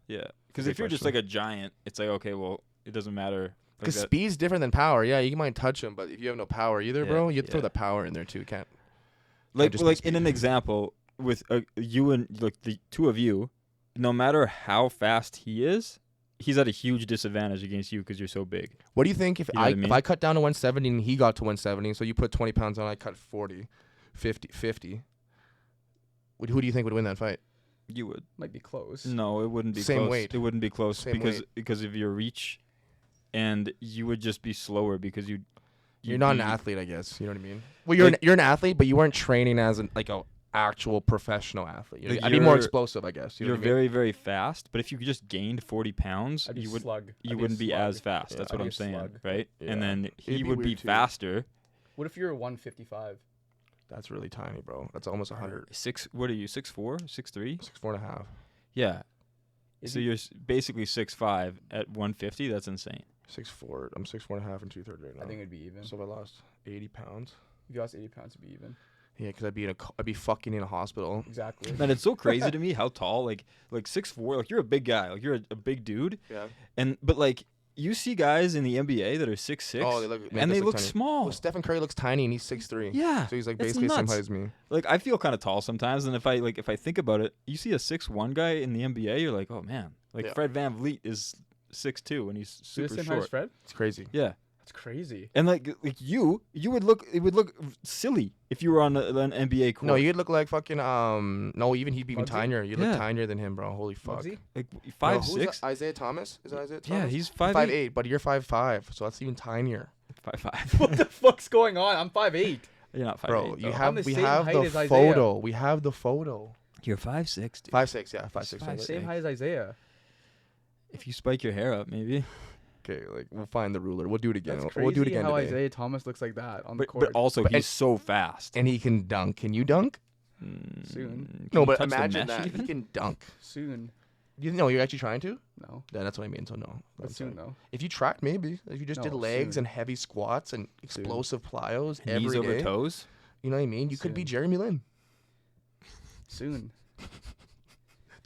Yeah, because Good if you're just question. like a giant, it's like okay, well, it doesn't matter. Because speed's different than power. Yeah, you might touch him, but if you have no power either, bro, you have to throw yeah. the power in there too. Can't like just be in speed. an example with you and like the two of you, no matter how fast he is, he's at a huge disadvantage against you because you're so big. What do you think if You know what I mean? if I cut down to 170 and he got to 170, so you put 20 pounds on, I cut 40, 50. Who do you think would win that fight? You would. Might be close. No, it wouldn't be Same close. weight. It wouldn't be close Same because of your reach, and you would just be slower because You're not an athlete, I guess. You know what I mean? Well, you're an athlete, but you weren't training as an actual professional athlete. You know, Like I'd be more explosive, I guess. You know You're what I mean? very, very fast, but if you just gained 40 pounds, I'd be you would slug. you wouldn't be as fast. Yeah, That's I'd what be I'm a saying, slug. right? Yeah. And then It'd he be would be weird too. faster. What if you're 155? That's really tiny, bro. That's almost 100. What are you? 6'4", 6'3"? 6'4.5". Yeah. So you're basically 6'5" at 150. That's insane. 6'4". I'm 6'4.5" and 230 right now. I think it'd be even. So if I lost 80 pounds. If you lost 80 pounds, it'd be even. Yeah, because I'd be fucking in a hospital. Exactly. Man, it's so crazy to me how tall, like 6'4", like you're a big guy, like you're a big dude. Yeah. But like you see guys in the NBA that are 6'6", Oh, they look tiny. small. Well, Stephen Curry looks tiny and he's 6'3". Yeah. So he's like that's basically the same nuts. height as me. Like I feel kind of tall sometimes, and if I think about it, you see a 6'1" guy in the NBA, you're like, oh man, like Fred VanVleet is 6'2" and he's super the same short. height as Fred? It's crazy. Yeah. That's crazy. And like you would look, it would look silly if you were on an NBA court. No, you'd look like fucking no, even he'd be even Muggsy? tinier. You'd look tinier than him, bro. Holy fuck. Muggsy? like No, 5'6". who's that? Isaiah Thomas? Is it Isaiah Thomas? Yeah, he's 5'8". 5'8", but you're 5'5", so that's even tinier. 5'5". What the fuck's going on? I'm 5'8". You're not 5'8". Bro, though. I'm the we same have height the as Isaiah. photo. We have the photo. You're 5'6", dude. 5'6", yeah, 5'6". Five, Same six. height as Isaiah. If you spike your hair up, maybe. Okay, like we'll find the ruler. We'll do it again. That's We'll do it crazy again how today. Isaiah Thomas looks like that on the But court. also But- he's so fast. And he can dunk. Can you dunk? Soon. Can No, you but touch the imagine mesh that even? he can dunk. Soon. You know, you're actually trying to? No. Yeah, that's what I mean. So no. But That's soon, right. though. If you tried, maybe. If you just did No, legs soon. and heavy squats and explosive plyos Knees every over day, toes. you know what I mean? You could be Soon. Jeremy Lin. Soon.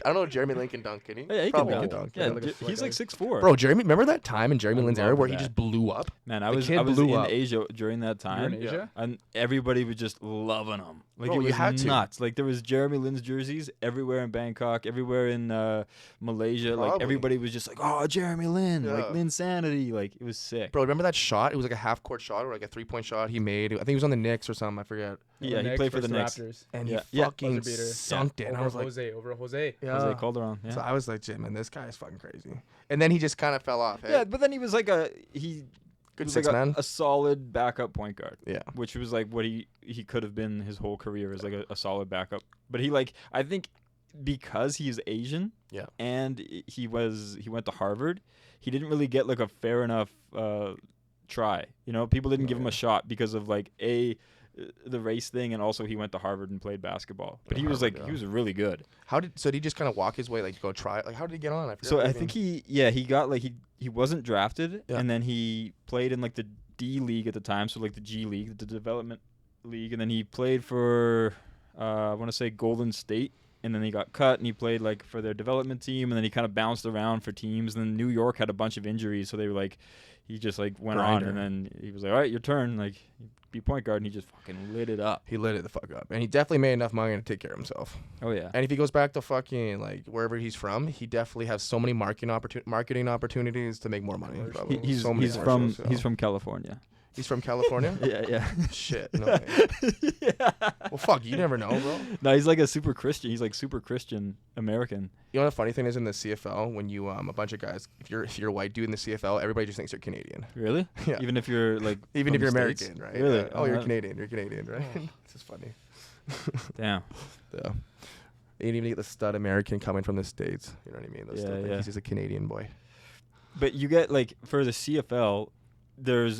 I don't know if Jeremy Lin can dunk, can he? Yeah, he Probably can can dunk. dunk. Yeah, Look at he's that like guy. 6'4". Bro, Jeremy, remember that time in Jeremy I Lin's era love where he that. just blew up? Man, The I was kid blew in up. Asia during that You're time. in Asia? And everybody was just loving him. Like Bro, it you was had to. nuts. Like there was Jeremy Lin's jerseys everywhere in Bangkok, everywhere in Malaysia. Like Probably. everybody was just like, "Oh, Jeremy Lin, Yeah. like Linsanity." Like it was sick. Bro, remember that shot? It was like a half-court shot or like a three-point shot he made. I think he was on the Knicks or something. I forget. Yeah, he played for the Knicks. Raptors. And Yeah. he Yeah. fucking Buzzer beater. sunked it. And I was like, Over Jose. yeah. Jose Calderon. Yeah. So I was like, shit, man, this guy is fucking crazy. And then he just kind of fell off. Hey? Yeah, but then he was like Good was six like man. a solid backup point guard. Yeah. Which was like what he could have been his whole career as like a solid backup. But he like I think because he's Asian, Yeah. and he went to Harvard, he didn't really get like a fair enough try. You know, people didn't give him a shot because of like the race thing, and also he went to Harvard and played basketball. But he was Harvard, like yeah. he was really good. Did he just kind of walk his way, like go try it? Like, how did he get on? I forget So what I his think name- he got like he wasn't drafted, Yeah. and then he played in like the D League at the time, so like the G League, the development league, and then he played for I want to say Golden State, and then he got cut and he played like for their development team, and then he kind of bounced around for teams, and then New York had a bunch of injuries, so they were like he just like went on, Grinder. and then he was like, all right, your turn, like be point guard, and he just fucking lit it up. He lit it the fuck up. And he definitely made enough money to take care of himself. Oh yeah. And if he goes back to fucking, like, wherever he's from, he definitely has so many marketing opportunities to make more money. Probably. He's so many from commercials, he's so. from California. He's from California? Yeah. Shit. No way. Yeah. Well, fuck, you never know, bro. No, he's like a super Christian. He's like super Christian American. You know what the funny thing is in the CFL, when you a bunch of guys, if you're a white dude in the CFL, everybody just thinks you're Canadian. Really? Yeah. Even if you're like Even if from you're the States? American, right? Really? Yeah. Oh, you're Canadian, right? This is funny. Damn. Yeah. They didn't even get the stud American coming from the States. You know what I mean? Those Yeah, still think yeah. he's just a Canadian boy. But you get like for the CFL,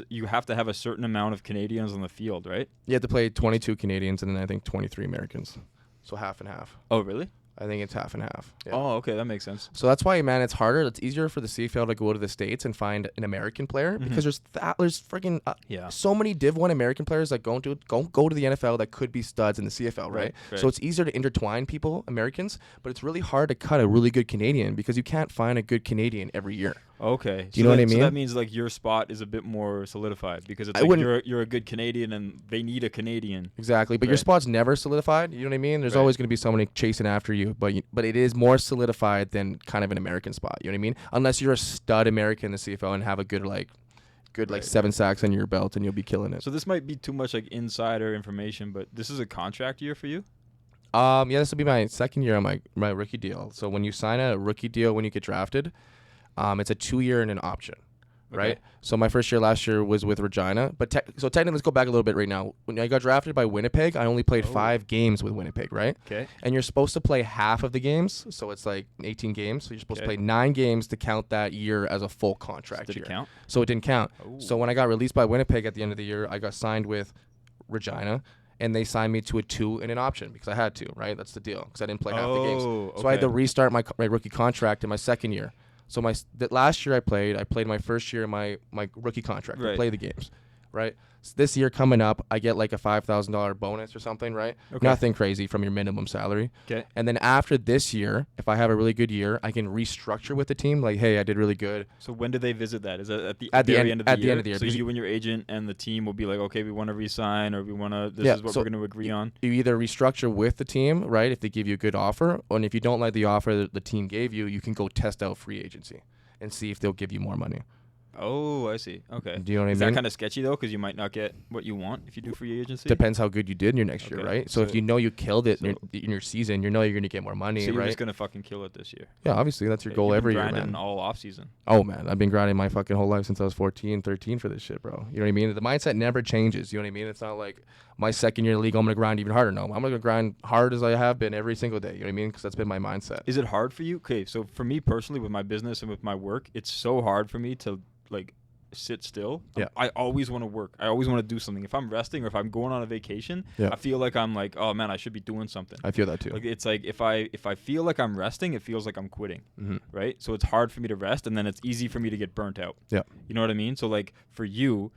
you have to have a certain amount of Canadians on the field, right? You have to play 22 Canadians and then I think 23 Americans. So half and half. Oh, really? I think it's half and half. Yeah. Oh, okay, that makes sense. So that's why, man, it's harder. It's easier for the CFL to go to the States and find an American player because there's freaking Yeah. so many Div 1 American players that go to the NFL that could be studs in the CFL, right? Right. So it's easier to intertwine people, Americans, but it's really hard to cut a really good Canadian because you can't find a good Canadian every year. Okay. Do you know what I So mean? that means like your spot is a bit more solidified because it's I like wouldn't- you're a good Canadian and they need a Canadian. Exactly, but your Right. spot's never solidified. You know what I mean? There's Right. always going to be somebody chasing after you, but it is more solidified than kind of an American spot. You know what I mean? Unless you're a stud American in the CFL and have a good Right. 7 sacks under your belt, and you'll be killing it. So this might be too much like insider information, but this is a contract year for you? Yeah, this will be my second year on my rookie deal. So when you sign a rookie deal when you get drafted, it's a 2-year and an option. Right. Okay. So my first year last year was with Regina, but so technically, let's go back a little bit right now. When I got drafted by Winnipeg, I only played 5 games with Winnipeg, right? Okay. And you're supposed to play half of the games, so it's like 18 games. So you're supposed to Okay. play 9 games to count that year as a full contract Did year. it count? So it didn't count. Oh. So when I got released by Winnipeg at the end of the year, I got signed with Regina, and they signed me to a 2 and an option because I had to, right? That's the deal, because I didn't play half the games. So I had to restart my rookie contract in my second year. So last year I played my first year in my rookie contract. I played the games, right? So this year coming up, I get like a $5,000 bonus or something, right? Nothing crazy from your minimum salary. Okay. And then after this year, if I have a really good year, I can restructure with the team. Like, hey, I did really good. So when do they visit that? Is that at the end of the year? So you and your agent and the team will be like, okay, we want to re-sign, or we want to. This is what we're going to agree on. You either restructure with the team, right? If they give you a good offer, and if you don't like the offer that the team gave you, you can go test out free agency and see if they'll give you more money. Oh, I see. Okay. Do you know what I mean? Is that kind of sketchy though? Because you might not get what you want if you do free agency. Depends how good you did in your next year, right? So if you know you killed it in your season, you know you're gonna get more money, so you're right? just gonna fucking kill it this year. Yeah, obviously that's your goal every year, man. Grinding all off season. Oh man, I've been grinding my fucking whole life since I was 14, 13 for this shit, bro. You know what I mean? The mindset never changes. You know what I mean? It's not like my second year in the league, I'm gonna grind even harder. No, I'm gonna grind hard as I have been every single day. You know what I mean? Because that's been my mindset. Is it hard for you? Okay, so for me personally, with my business and with my work, it's so hard for me to like sit still. Yeah. I always want to work. I always want to do something. If I'm resting or if I'm going on a vacation, I feel like I'm like, oh man, I should be doing something. I feel that too. Like it's like if I feel like I'm resting, it feels like I'm quitting. Right? So it's hard for me to rest, and then it's easy for me to get burnt out. Yeah. You know what I mean? So like for you,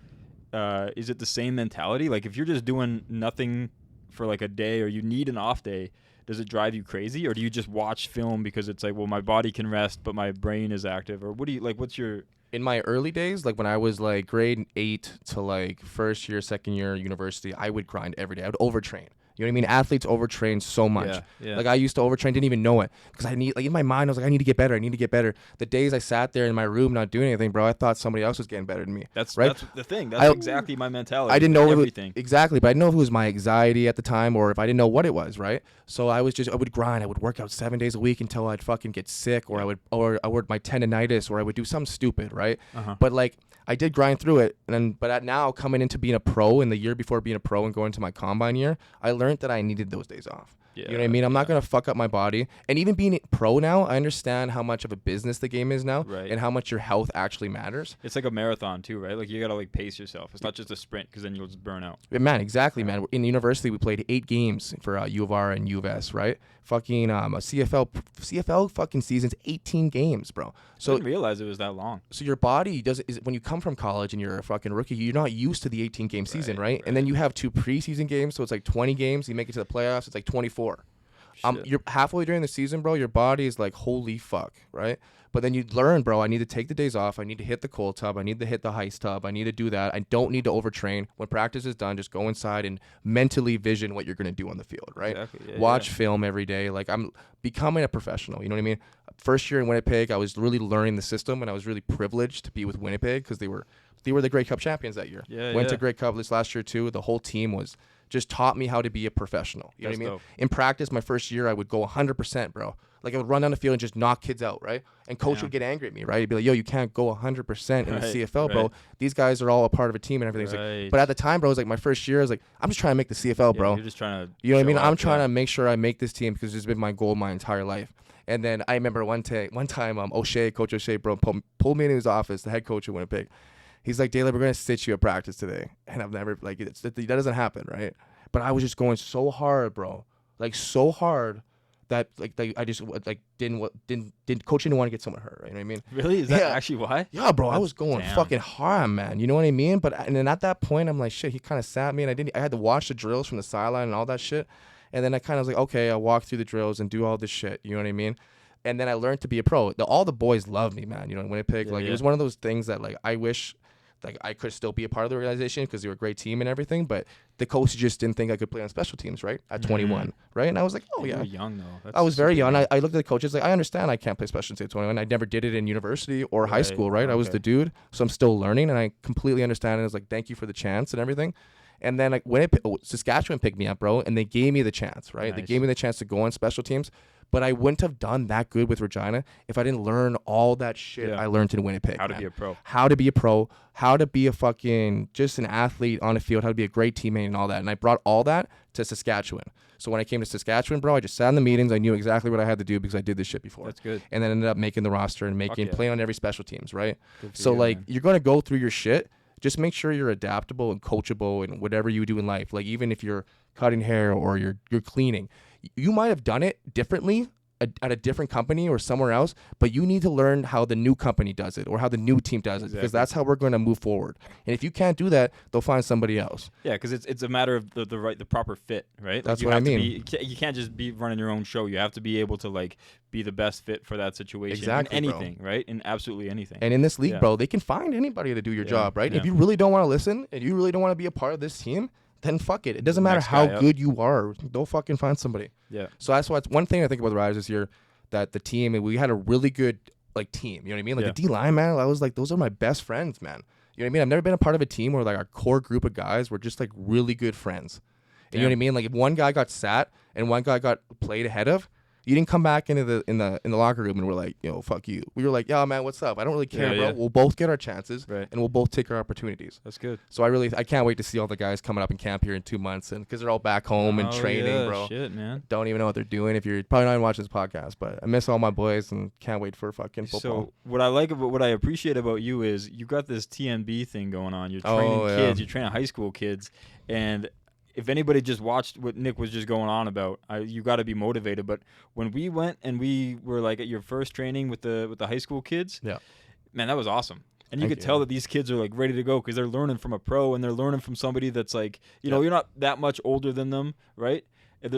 is it the same mentality? Like if you're just doing nothing for like a day, or you need an off day, does it drive you crazy, or do you just watch film because it's like, well, my body can rest but my brain is active? Or what do you like, what's your... In my early days, like when I was like grade 8 to like first year, second year university, I would grind every day. I would overtrain. You know what I mean? Athletes overtrain so much. Yeah. Like I used to overtrain, didn't even know it, because I need, like in my mind, I was like, I need to get better. I need to get better. The days I sat there in my room not doing anything, bro, I thought somebody else was getting better than me. That's right. That's the thing. That's exactly my mentality. I didn't know everything. Exactly, but I didn't know if it was my anxiety at the time or if I didn't know what it was, right? So I would grind. I would work out 7 days a week until I'd fucking get sick, or I would my tendonitis, or I would do something stupid, right? But like I did grind through it, but now coming into being a pro, and the year before being a pro and going to my combine year, I learned that I needed those days off. You know what I mean? I'm not going to fuck up my body. And even being pro now, I understand how much of a business the game is now, and how much your health actually matters. It's like a marathon too, right? Like you got to like pace yourself. It's not just a sprint, because then you'll just burn out. Man, exactly, man. In university, we played 8 games for U of R and U of S, right? Fucking a CFL fucking season's 18 games, bro. So I didn't realize it was that long. So your body when you come from college and you're a fucking rookie, you're not used to the 18 game season, right? And then you have 2 preseason games, so it's like 20 games. You make it to the playoffs, it's like 24. You're halfway during the season, bro. Your body is like, holy fuck, right? But then you learn, bro, I need to take the days off. I need to hit the cold tub. I need to hit the ice tub. I need to do that. I don't need to overtrain. When practice is done, just go inside and mentally vision what you're going to do on the field, right? Exactly. Watch film every day. Like I'm becoming a professional. You know what I mean? First year in Winnipeg, I was really learning the system, and I was really privileged to be with Winnipeg because they were the Grey Cup champions that year. Went to Grey Cup this last year too. The whole team just taught me how to be a professional. You know what I mean? Dope. In practice, my first year, I would go 100%, bro. Like I would run down the field and just knock kids out, right? And coach would get angry at me, right? He'd be like, yo, you can't go 100% in the CFL, bro. These guys are all a part of a team and everything. Like, but at the time, bro, it was like my first year, I was like, I'm just trying to make the CFL, bro. You're just trying to, you know what I mean? I'm trying to make sure I make this team, because it's been my goal my entire life. And then I remember one time, Coach O'Shea, bro, pulled me into his office, the head coach of Winnipeg. He's like, Dayla, we're going to sit you at practice today. And I've never, like, that doesn't happen, right? But I was just going so hard, bro. Like, so hard that, like I just, like, coach didn't want to get someone hurt, right? You know what I mean? Really? Is that actually why? Yeah, bro. I was going fucking hard, man. You know what I mean? And then at that point, I'm like, shit, he kind of sat me, and I had to watch the drills from the sideline and all that shit. And then I kind of was like, okay, I'll walk through the drills and do all this shit. You know what I mean? And then I learned to be a pro. All the boys loved me, man. You know, in Winnipeg, it was one of those things that, like, I wish, like, I could still be a part of the organization because they were a great team and everything. But the coach just didn't think I could play on special teams, right? At 21, right? And I was like, oh, yeah. You were young, though. I was very young. I looked at the coaches like, I understand I can't play special teams at 21. I never did it in university or high school, right? I was the dude. So I'm still learning, and I completely understand it. I was like, thank you for the chance and everything. And then, like, Saskatchewan picked me up, bro, and they gave me the chance, right? Nice. They gave me the chance to go on special teams. But I wouldn't have done that good with Regina if I didn't learn all that shit I learned in Winnipeg. How to be a pro. How to be a pro. How to be a fucking just an athlete on the field. How to be a great teammate and all that. And I brought all that to Saskatchewan. So when I came to Saskatchewan, bro, I just sat in the meetings. I knew exactly what I had to do because I did this shit before. That's good. And then ended up making the roster and playing on every special teams, right? So, like, you're going to go through your shit. just make sure you're adaptable and coachable in whatever you do in life. Like even if you're cutting hair or you're cleaning, you might have done it differently at a different company or somewhere else, but you need to learn how the new company does it or how the new team does it, because that's how we're going to move forward. And if you can't do that, they'll find somebody else. Yeah, because it's a matter of the proper fit, right? That's what I mean. You can't just be running your own show. You have to be able to like be the best fit for that situation. Exactly, in anything, bro. Right? In absolutely anything. And in this league, bro, they can find anybody to do your job, right? Yeah. If you really don't want to listen and you really don't want to be a part of this team, then fuck it. It doesn't matter how good you are. They'll fucking find somebody. Yeah. So that's why it's one thing I think about the Riders this year, that the team, we had a really good like team. You know what I mean? Like the D-line, man, I was like, those are my best friends, man. You know what I mean? I've never been a part of a team where like our core group of guys were just like really good friends. And you know what I mean? Like if one guy got sat and one guy got played ahead of, you didn't come back into the locker room and we're like, fuck you. We were like, yeah, man, what's up? I don't really care, bro. We'll both get our chances and we'll both take our opportunities. That's good. So I can't wait to see all the guys coming up in camp here in 2 months, and because they're all back home and training, bro. Shit, man. Don't even know what they're doing. If you're probably not even watching this podcast, but I miss all my boys and can't wait for fucking football. So what I appreciate about you is you got this TMB thing going on. You're training kids. You're training high school kids, and if anybody just watched what Nick was just going on about, you got to be motivated. But when we went and we were like at your first training with the high school kids, man, that was awesome. And you could tell that these kids are like ready to go because they're learning from a pro and they're learning from somebody that's like, you're not that much older than them, right?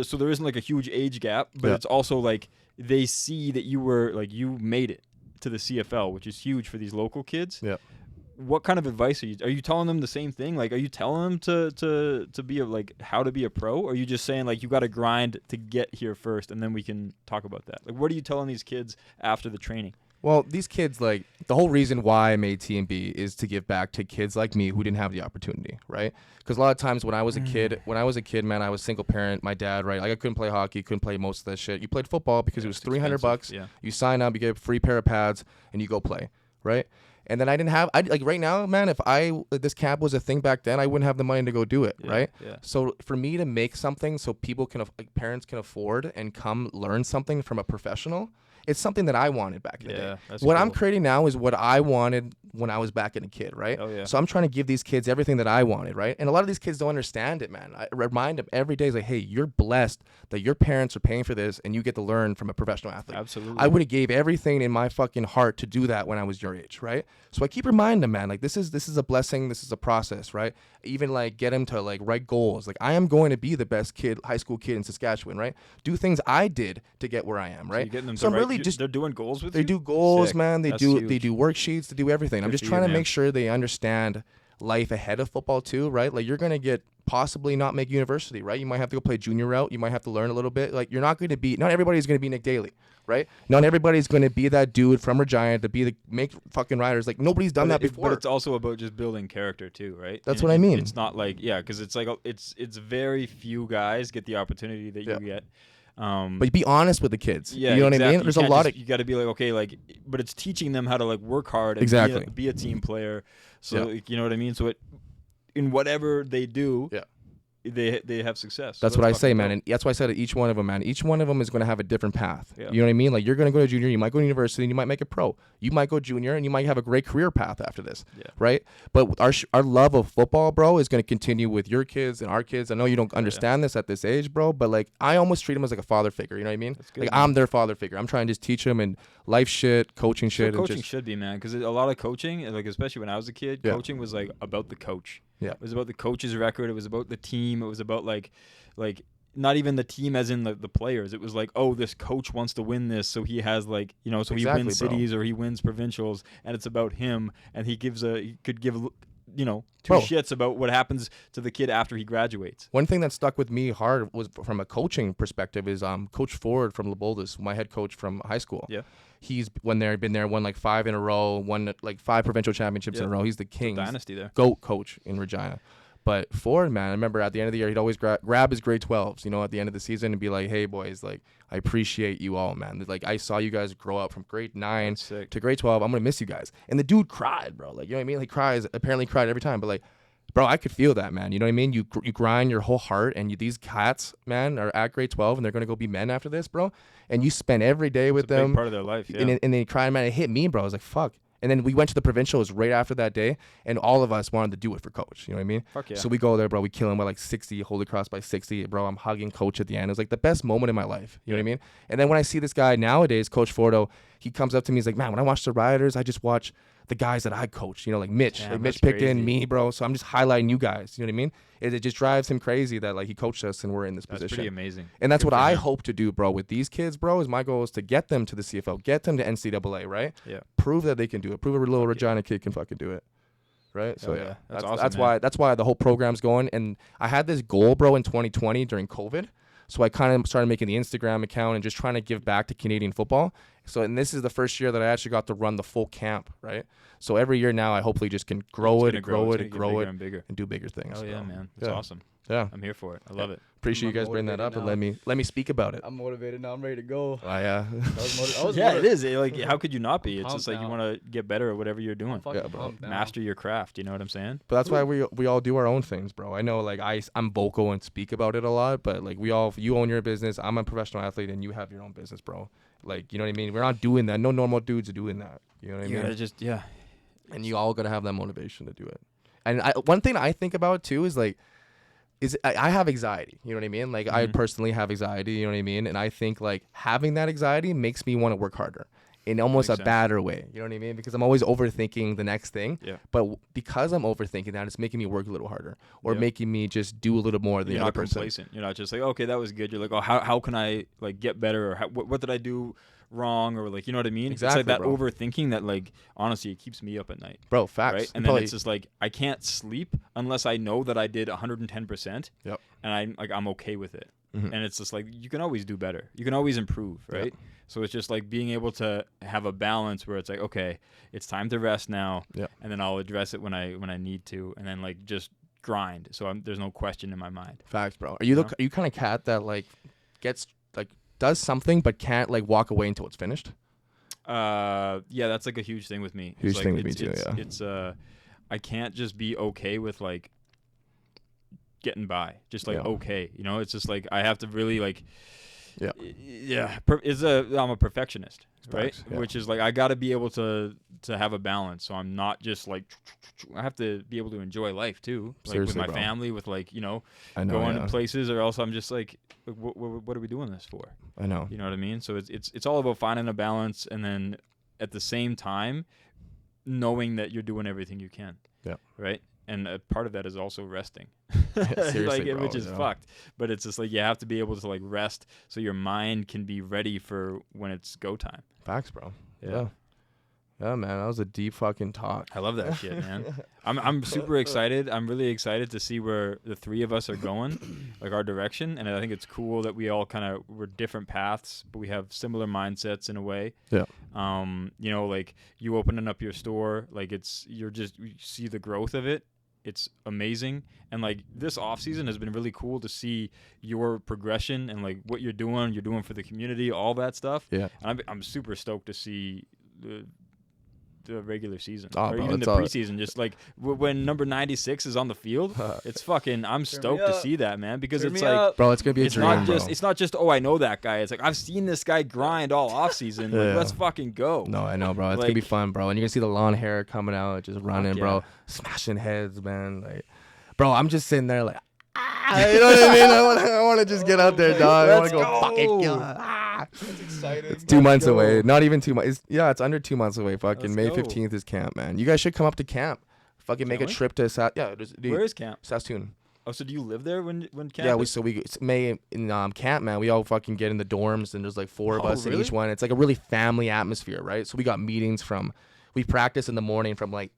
So there isn't like a huge age gap, but it's also like they see that you made it to the CFL, which is huge for these local kids. Yeah. What kind of advice are you telling them the same thing? Like, are you telling them to be how to be a pro? Or are you just saying like you got to grind to get here first and then we can talk about that? Like, what are you telling these kids after the training? Well, these kids, like, the whole reason why I made TMB is to give back to kids like me who didn't have the opportunity, right? Because a lot of times when I was a kid, man, I was single parent. My dad, right? Like, I couldn't play hockey, couldn't play most of that shit. You played football because it was $300. Yeah. You sign up, you get a free pair of pads, and you go play, right? And then I didn't have, like right now, man, if this camp was a thing back then, I wouldn't have the money to go do it, right? Yeah. So for me to make something so people parents can afford and come learn something from a professional, it's something that I wanted back in the day. What I'm creating now is what I wanted when I was back in a kid, right? Oh, yeah. So I'm trying to give these kids everything that I wanted, right? And a lot of these kids don't understand it, man. I remind them every day, like, hey, you're blessed that your parents are paying for this and you get to learn from a professional athlete. Absolutely. I would have gave everything in my fucking heart to do that when I was your age, right? So I keep reminding them, man, like this is a blessing, this is a process, right? Even like get them to like write goals. Like I am going to be the best high school kid in Saskatchewan, right? Do things I did to get where I am, right? So I'm really they're doing goals with you? They do goals, Sick. man. They That's do huge. worksheets, they do everything. I'm just trying to make sure they understand life ahead of football too, right? Like you're gonna get possibly not make university, right? You might have to go play junior route. You might have to learn a little bit. Like not everybody's gonna be Nick Daly, right? Not everybody's gonna be that dude from Regina to make fucking riders. Like nobody's done that before. But it's also about just building character too, right? That's what I mean. It's not like because it's like it's very few guys get the opportunity that you get. But be honest with the kids. Yeah, you know exactly. what I mean? There's a lot of you got to be like, okay, like, but it's teaching them how to like work hard and be a team player. So like, you know what I mean? So in whatever they do, they have success. That's what I say, man. And that's why I said to each one of them, man. Each one of them is going to have a different path. Yeah. You know what I mean? Like you're going to go to junior, you might go to university, and you might make it pro. You might go junior, and you might have a great career path after this, right? But our love of football, bro, is going to continue with your kids and our kids. I know you don't understand this at this age, bro, but like I almost treat them as like a father figure. You know what I mean? That's good, like man. I'm their father figure. I'm trying to just teach them and life shit, coaching shit. Coaching should be, man, because a lot of coaching, like especially when I was a kid, coaching was like about the coach. Yeah, it was about the coach's record. It was about the team. It was about like not even the team as in the players. It was like, oh, this coach wants to win this, so he has like so he wins cities or he wins provincials, and it's about him. And he could give two shits about what happens to the kid after he graduates. One thing that stuck with me hard was from a coaching perspective is Coach Ford from Leboldus, my head coach from high school. Yeah. He's been there, won like 5 in a row, won like 5 provincial championships in a row. He's the king. Dynasty there. GOAT coach in Regina. But Ford, man, I remember at the end of the year, he'd always grab his grade 12s, at the end of the season and be like, hey, boys, like, I appreciate you all, man. Like, I saw you guys grow up from grade 9 to grade 12. I'm going to miss you guys. And the dude cried, bro. Like, you know what I mean? He apparently cried every time. But, like, bro, I could feel that, man. You know what I mean? You grind your whole heart, and these cats, man, are at grade 12, and they're going to go be men after this, bro. And you spend every day with them. Big part of their life, yeah. And they cry, man. It hit me, bro. I was like, fuck. And then we went to the provincials right after that day, and all of us wanted to do it for coach. You know what I mean? Fuck yeah. So we go there, bro. We kill him by like 60, Holy Cross by 60. Bro, I'm hugging coach at the end. It was like the best moment in my life. You know what I mean? And then when I see this guy nowadays, Coach Fordo, he comes up to me. He's like, man, when I watch the Riders, I just watch the guys that I coach, you know, like Mitch, Damn, like Mitch that's Pickin, crazy. me, bro. So I'm just highlighting you guys. You know what I mean? It just drives him crazy that like he coached us and we're in this That's position. pretty amazing. And that's Good what for I him. hope to do, bro, with these kids, bro. Is my goal is to get them to the CFL, get them to NCAA, right? Yeah. Prove that they can do it. Prove a little Regina kid can fucking do it, right? So Hell yeah. That's that's awesome, that's why the whole program's going. And I had this goal, bro, in 2020 during COVID. So I kind of started making the Instagram account and just trying to give back to Canadian football. So, and this is the first year that I actually got to run the full camp, right? So every year now, I hopefully just can grow it and grow it and grow it and bigger. and do bigger things. Oh yeah, so, man. That's awesome. Yeah. I'm here for it. I love it. Appreciate you I'm guys bringing that up motivated and let me speak about it. I'm motivated now. I'm ready to go. Oh, yeah. Yeah, it is. Like, how could you not be? It's Pumped just like you now. want to get better at whatever you're doing. Yeah, bro. Master your craft. You know what I'm saying? But that's why we all do our own things, bro. I know, like, I'm vocal and speak about it a lot, but like you own your business. I'm a professional athlete, and you have your own business, bro. Like, you know what I mean? We're not doing that. No normal dudes are doing that. You know what I mean? And you all gotta have that motivation to do it. And one thing I think about too is like, I have anxiety. You know what I mean? Like, I personally have anxiety. You know what I mean? And I think like having that anxiety makes me want to work harder. In almost a badder way, you know what I mean? Because I'm always overthinking the next thing. Yeah. But because I'm overthinking that, it's making me work a little harder, or making me just do a little more than You're the other not person. complacent. You're not just like, okay, that was good. You're like, oh, how can I like get better? Or what did I do wrong? Or like, you know what I mean? Exactly, it's like that bro. overthinking that like honestly it keeps me up at night. Bro, facts. Right? And then it's just like I can't sleep unless I know that I did 110%. Yep. And I'm okay with it. Mhm. And it's just like you can always do better. You can always improve, right? Yep. So it's just like being able to have a balance where it's like, okay, it's time to rest now, Yep. and then I'll address it when I need to, and then like just grind. So there's no question in my mind. Facts, bro. Are you know? are you kind of cat that like gets like does something but can't like walk away until it's finished? Yeah, that's like a huge thing with me. Huge It's thing like, with me too, yeah. It's I can't just be okay with like getting by, just like okay, you know. It's just like I have to really like. Yeah. I'm a perfectionist, right? Facts, yeah. Which is like I got to be able to have a balance, so I'm not just like. I have to be able to enjoy life too, like Seriously, with my bro. family, with like I know, going to places, or else I'm just like, what are we doing this for? I know. You know what I mean? So it's all about finding a balance, and then at the same time, knowing that you're doing everything you can. Yeah. Right. And a part of that is also resting, seriously, like, bro, which is fucked. But it's just like you have to be able to like rest so your mind can be ready for when it's go time. Facts, bro. Yeah. Yeah, man, that was a deep fucking talk. I love that shit, man. I'm super excited. I'm really excited to see where the three of us are going, like our direction. And I think it's cool that we all kind of we're different paths, but we have similar mindsets in a way. Yeah. You know, like you opening up your store, like you see the growth of it. It's amazing. And like this off season has been really cool to see your progression and like what you're doing for the community, all that stuff. Yeah. And I'm super stoked to see the regular season Oh, or bro, even the it's all- preseason. Just like when number 96 is on the field, it's fucking. I'm stoked to see that, man, because Turn it's me like up. Bro, it's gonna be a it's dream, not bro. just it's not just I know that guy. It's like I've seen this guy grind all off season. Like, Yeah. let's fucking go. No, I know, bro. It's gonna be Like- fun, bro. And you're gonna see the long hair coming out, just running, bro, yeah. smashing heads, man. Like, bro, I'm just sitting there like, you know what I mean? I want to just get out there, dog. I want to go fucking kill. That's exciting. It's 2 months away. Not even 2 months. It's under 2 months away. Fucking Let's May go. 15th is camp, man. You guys should come up to camp. Fucking make Can a we? trip to Where is camp? Saskatoon. Oh, so do you live there when camp? Yeah, is? it's May in camp, man. We all fucking get in the dorms, and there's like 4 of Oh, us in really? each one. It's like a really family atmosphere, right? So we got meetings we practice in the morning from like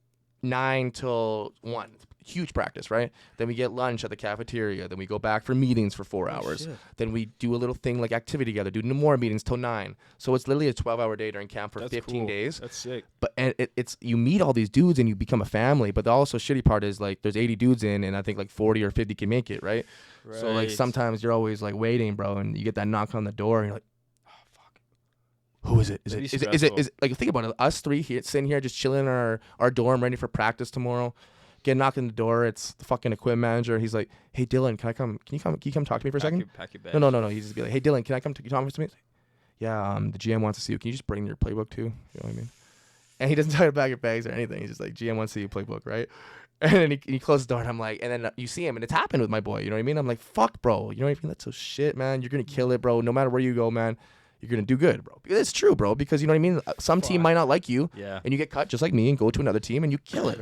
9 till 1. Huge practice, right? Then we get lunch at the cafeteria. Then we go back for meetings for 4 hours. shit. Then we do a little thing like activity together, do no more meetings till 9. So it's literally a 12-hour day during camp for That's 15 cool. days. That's sick. But it's you meet all these dudes and you become a family. But the also shitty part is like there's 80 dudes in, and I think like 40 or 50 can make it, right? So like Right. sometimes you're always like waiting, bro, and you get that knock on the door, and you're like, oh fuck, who is it? Is That'd it? be Is it? stressful. Like think about it, us three here sitting here just chilling in our dorm, ready for practice tomorrow. Get knocked on the door. It's the fucking equipment manager. He's like, hey Dylan, can you come talk to me for a second? Pack your bag. No. He just be like, hey Dylan, can I come to you talk to me? Yeah, the GM wants to see you. Can you just bring your playbook too? You know what I mean? And he doesn't tell you to pack your bags or anything. He's just like, GM wants to see you playbook, right? And then he closes the door, and I'm like, and then you see him, and it's happened with my boy. You know what I mean? I'm like, fuck, bro. You know what I mean? That's so shit, man. You're gonna kill it, bro. No matter where you go, man, you're gonna do good, bro. It's true, bro. Because you know what I mean? Some team might not like you, and you get cut just like me, and go to another team, and you kill it.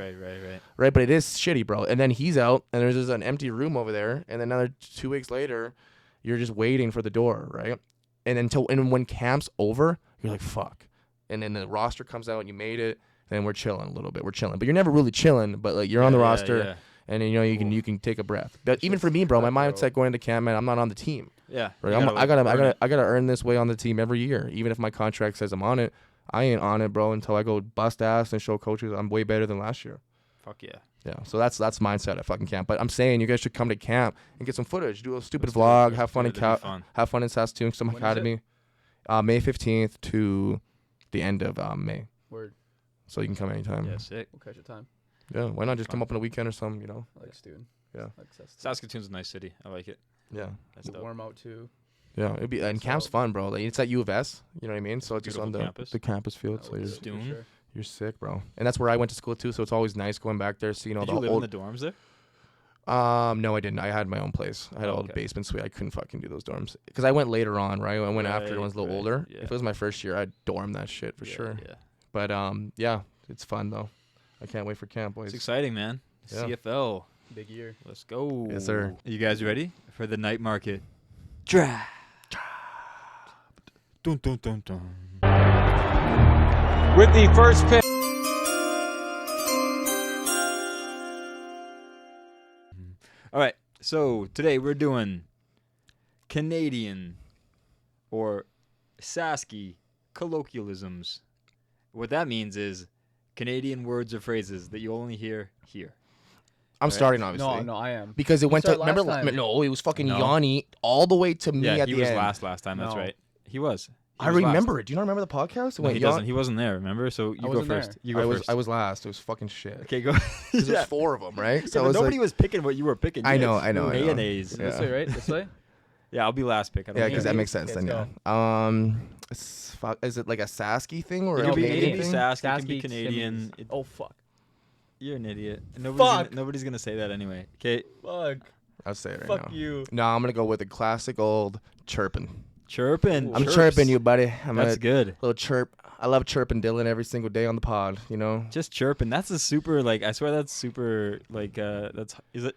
Right. But it is shitty, bro. And then he's out, and there's just an empty room over there, and then another 2 weeks later, you're just waiting for the door, right? And when camp's over, you're like, fuck. And then the roster comes out, and you made it. And we're chilling a little bit. We're chilling, but you're never really chilling. But like you're on the roster, and then, you can take a breath. But even for me, bro, my mind's like going into camp, man. I'm not on the team. Yeah, right? I gotta earn this way on the team every year. Even if my contract says I'm on it, I ain't on it, bro, until I go bust ass and show coaches I'm way better than last year. Fuck yeah. Yeah, so that's mindset at fucking camp. But I'm saying you guys should come to camp and get some footage, do a stupid vlog, have fun in Saskatoon, some academy. May 15th to the end of May. Word. So you can come anytime. Yeah, sick. We'll catch your time. Yeah, why not just come up on a weekend or something, you know? I like Saskatoon. Yeah. Saskatoon's a nice city. I like it. Yeah. That's warm out too. Yeah, it'd be and camp's fun, bro. Like it's at U of S, you know what I mean? So it's just on the campus field. So you're sick, bro. And that's where I went to school too, so it's always nice going back there, seeing all the old. Did you live in the dorms there? No, I didn't. I had my own place. I had all the basement suite. I couldn't fucking do those dorms because I went later on, right? I went after I was a little older. Yeah. If it was my first year, I'd dorm that shit for sure. Yeah. But yeah, it's fun though. I can't wait for camp, boys. It's exciting, man. Yeah. CFL. Big year. Let's go. Yes, sir. You guys ready for the night market draft? Dun, dun, dun, dun. With the first pick. All right. So today we're doing Canadian or Sasky colloquialisms. What that means is Canadian words or phrases that you only hear here. I'm starting, obviously. No, I am. Because it went to, remember, it was fucking Yanni all the way to me at the end. He was last time, that's right. He was. I remember it. Do you not remember the podcast? No, he doesn't. He wasn't there, remember? So you go first. You go first. I was last. It was fucking shit. Okay, go. There's 4 of them, right? So nobody was picking what you were picking. I know. A and A's. This way, right? This way? Yeah, I'll be last pick. Yeah, because that makes sense then, yeah. Is it like a Sasky thing or a Canadian thing? Sasky, it can be Canadian. Oh, fuck. You're an idiot. Nobody's gonna say that anyway. Okay. Fuck. I'll say it right now. Fuck you. No, I'm gonna go with the classic old chirping. Chirping. I'm chirping you, buddy. That's good. Little chirp. I love chirping Dylan every single day on the pod, you know? Just chirping. That's a super, like, I swear that's super, like, do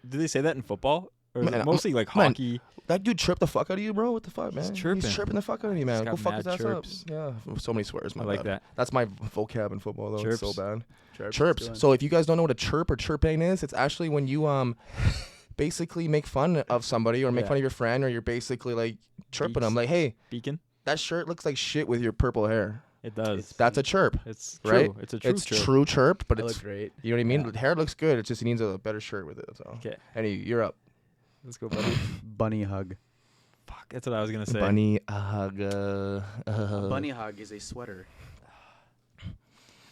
they say that in football? Or is it mostly, like, hockey? That dude chirped the fuck out of you, bro. What the fuck, man? He's chirping. He's chirping the fuck out of you, man. Go fuck his ass chirps. up. Yeah. So many swears, my I like that. That's my vocab in football, though. Chirps. It's so bad. Chirps. So if you guys don't know what a chirp or chirping is, it's actually when you basically make fun of somebody or make fun of your friend, or you're basically, like, chirping them. Like, hey. Beacon? That shirt looks like shit with your purple hair. It does. That's a chirp. It's right. True. It's a true chirp. True chirp, but it's great. You know what I mean? The hair looks good. It's just he needs a better shirt with it. So. Okay. Anyway, you're up. Let's go, buddy. Bunny hug. Fuck, that's what I was gonna say. Bunny hug. Bunny hug is a sweater.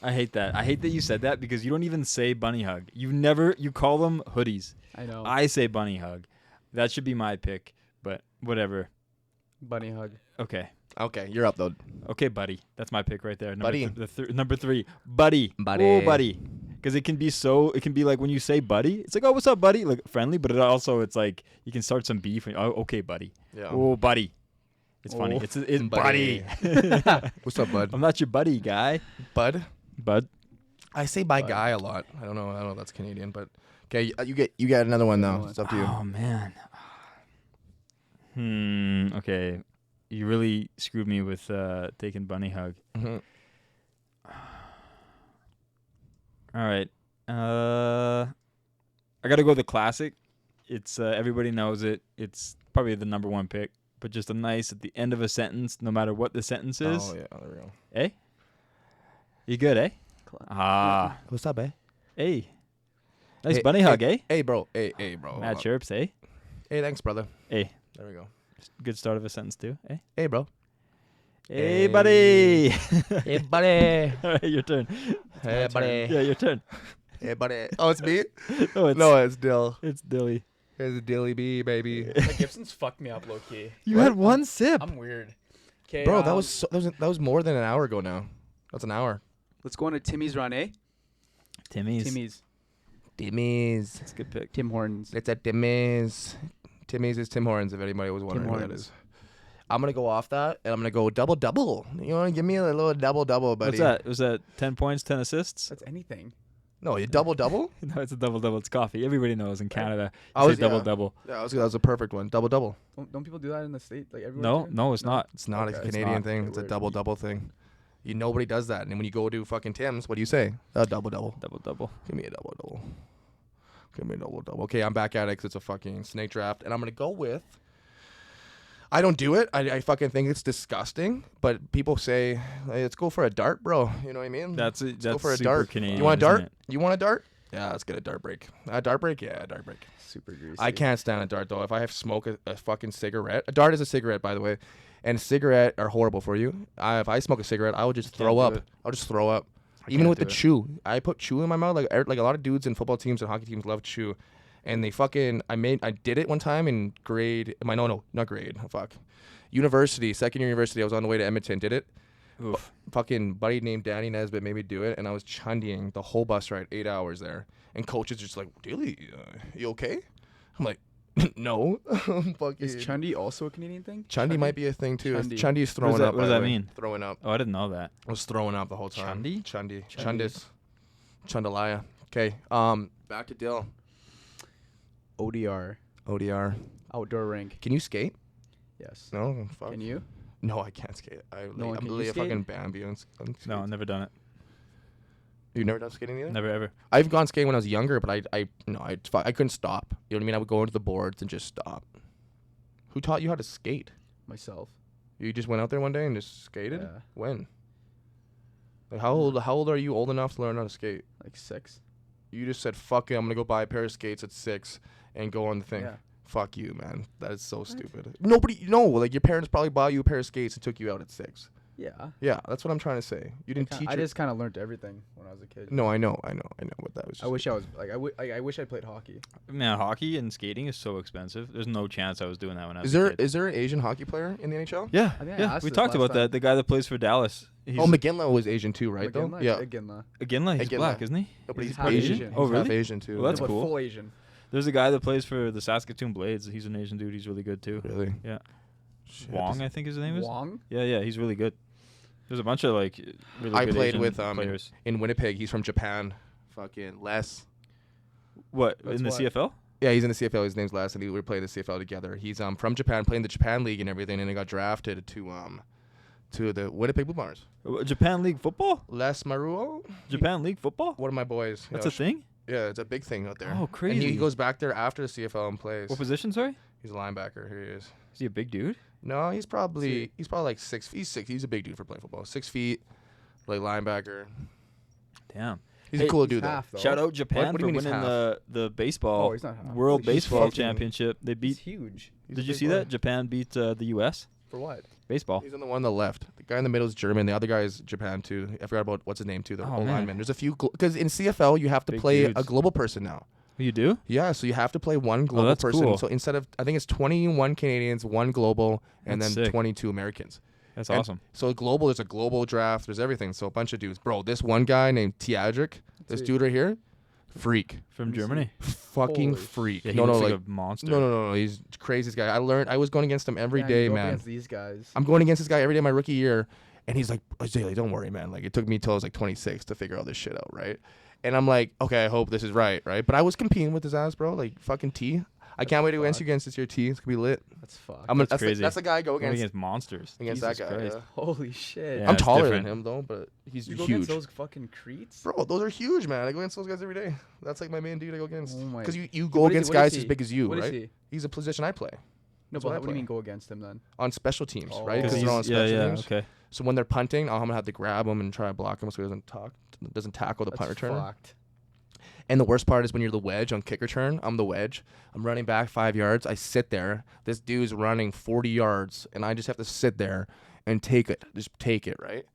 I hate that. I hate that you said that because you don't even say bunny hug. You call them hoodies. I know. I say bunny hug. That should be my pick, but whatever. Bunny hug. Okay. Okay, you're up though. Okay, buddy. That's my pick right there. Buddy. Number 3. Buddy. Buddy. Oh, buddy. Because it can be like when you say buddy, it's like, oh, what's up, buddy? Like friendly, but it's like you can start some beef. Oh, okay, buddy. Yeah. Oh, buddy. It's funny. It's buddy. What's up, bud? I'm not your buddy, guy. Bud. I say bud. guy a lot. I don't know if that's Canadian, but okay, you get another one now. It's up to you. Oh man. Okay. You really screwed me with taking bunny hug. Mm-hmm. All right. I gotta go with the classic. It's everybody knows it. It's probably the number 1 pick, but just a nice at the end of a sentence, no matter what the sentence is. Oh yeah, there we go. Eh? You good, eh? Ah. What's up, eh? Hey. Nice bunny hug, eh? Hey, bro. Hey, bro. Mad chirps, eh? Hey, thanks, brother. Hey. There we go. Good start of a sentence too, eh? Hey, bro. Hey, buddy. Hey, buddy. All right, your turn. Hey, buddy. Yeah, your turn. Hey, buddy. Oh, it's me? No, it's Dill. It's Dilly. Here's a Dilly B, baby. Gibson's fucked me up, low key. You had one sip. I'm weird. Okay, Bro, that was more than an hour ago now. That's an hour. Let's go on to Timmy's run, eh? Timmy's. That's a good pick. Tim Hortons. It's at Timmy's. Timmy's is Tim Hortons, if anybody was wondering what that is. I'm going to go off that, and I'm going to go double-double. You want to give me a little double-double, buddy? What's that? Was that 10 points, 10 assists? That's anything. No, you double-double? No, it's a double-double. It's coffee. Everybody knows in Canada. I was double-double. Yeah, that was a perfect one. Double-double. Don't people do that in the States? Like everywhere? No, it's not. It's not Okay. a Canadian It's thing. It's a double-double thing. Nobody does that. And when you go to fucking Tim's, what do you say? A double-double. Double-double. Give me a double-double. Give me a double-double. Okay, I'm back at it because it's a fucking snake draft. And I'm going to go with... I don't do it. I fucking think it's disgusting. But people say, hey, let's go for a dart, bro. You know what I mean? That's go for a super dart. Canadian. You want a dart? Isn't it? You want a dart? Yeah, let's get a dart break. A dart break? Yeah, a dart break. Super greasy. I can't stand a dart, though. If I have smoke a fucking cigarette. A dart is a cigarette, by the way. And cigarette are horrible for you. If I smoke a cigarette, I will just throw up. I'll just throw up. Even with the chew. I put chew in my mouth. Like a lot of dudes in football teams and hockey teams love chew. And they fucking... I did it one time in grade... not grade. Oh, fuck. University, second year university. I was on the way to Edmonton. Did it. Fucking buddy named Danny Nesbitt made me do it. And I was chundying the whole bus ride, 8 hours there. And coach is just like, Dilly, you okay? I'm like, no. Is chundy also a Canadian thing? Chundy might be a thing too. Chundy. Chundy is throwing up. What does that mean? Throwing up. Oh, I didn't know that. I was throwing up the whole time. Chundy? Chundis. Chundalaya. Okay. Back to Dill. ODR. Outdoor rink. Can you skate? Yes. No. Fuck. Can you? No, I can't skate. I'm can you really a skate? fucking Bambi on skates. No, I've never done it. You've never done skating either? Never ever. I've gone skating when I was younger, but I couldn't stop. You know what I mean? I would go into the boards and just stop. Who taught you how to skate? Myself. You just went out there one day and just skated? Yeah. When? Like how old are you old enough to learn how to skate? Like 6. You just said, fuck it, I'm going to go buy a pair of skates at 6 and go on the thing. Yeah. Fuck you, man. That is so stupid. Like your parents probably bought you a pair of skates and took you out at 6. Yeah. Yeah, that's what I'm trying to say. You didn't teach I just kind of learned everything when I was a kid. No, I know, but that was just... I wish I was like I wish I played hockey. Man, hockey and skating is so expensive. There's no chance I was doing that when I was Is there a kid. is there an Asian hockey player in the NHL? Yeah, I think I yeah. asked We this talked last about time. that. The guy that plays for Dallas. McGinley was Asian too, right? Though. Yeah. McGinley, he's Aginla. black, isn't he? No, but he's half Asian. Asian. Oh, He's really? half Asian too. Well, that's But cool. full Asian. There's a guy that plays for the Saskatoon Blades. He's an Asian dude. He's really good too. Really? Yeah. Shit. Wong, I think his name is. Wong? Yeah, he's really good. There's a bunch of like really I good played Asian with players. in Winnipeg. He's from Japan. Fucking Les. What That's in the what? CFL? Yeah, he's in the CFL. His name's Les, and we were playing the CFL together. He's from Japan, playing the Japan League and everything, and he got drafted to the Winnipeg Blue Bombers. Japan League football? Les Maruo, Japan League football? one of my boys. That's a thing? Yeah, it's a big thing out there. Oh, And crazy. he goes back there after the CFL and plays. What position, sorry? He's a linebacker. Here he is. Is he a big dude? No, he's probably like 6 feet. He's 6. He's a big dude for playing football. 6 feet, like linebacker. Damn. He's a cool He's dude half, though. though. Shout out Japan What do you for mean he's winning the baseball Oh, he's not half. World He's Baseball fucking- Championship. They He's beat. huge. He's Did a you big see boy. that? Japan beat the U.S. For what? baseball. He's on the one on the left. The guy in the middle is German. The other guy is Japan too. I forgot about what's his name too. The Oh, old man. lineman. There's a few because in CFL you have to Big play a dudes. global person now. You do? Yeah, so you have to play one global that's person. cool. So instead of I think it's 21 Canadians, one global, and That's then sick. 22 Americans. That's And awesome. So global, there's a global draft. There's everything. So a bunch of dudes, bro. This one guy named Tiadric, this see. dude right here, freak, From me see. Germany. fucking Holy freak. Yeah, he no, looks like a monster. no. He's the craziest guy. I was going against him every Yeah, day, you go up man. Against these guys. I'm going against this guy every day my rookie year, and he's like, Azalea, don't worry, man. Like, it took me till I was like 26 to figure all this shit out, right? And I'm like, okay, I hope this is right? But I was competing with his ass, bro. Like, fucking T. I can't wait to against you against this year, T. It's gonna be lit. That's fucked. That's The, crazy. that's the guy I go Going against. against monsters. Against Jesus that guy. Christ. Yeah. Holy shit. Yeah, I'm it's taller different. than him though, but he's You go huge. against those fucking creeps? Bro, those are huge, man. I go against those guys every day. That's like my main dude I go against. Oh my- Because you go What is against he- what is guys as he? big as you, What is right? he? He's a position I play No, That's but what I what do you play. mean go against him then? on special teams, Oh. right? Because Because they're on special yeah, teams. okay. So when they're punting, I'm gonna have to grab him and try to block him so he doesn't tackle the punt That's returner. fucked. And the worst part is when you're the wedge on kick return. I'm the wedge. I'm running back 5 yards. I sit there. This dude's running 40 yards, and I just have to sit there and take it. Just take it, right?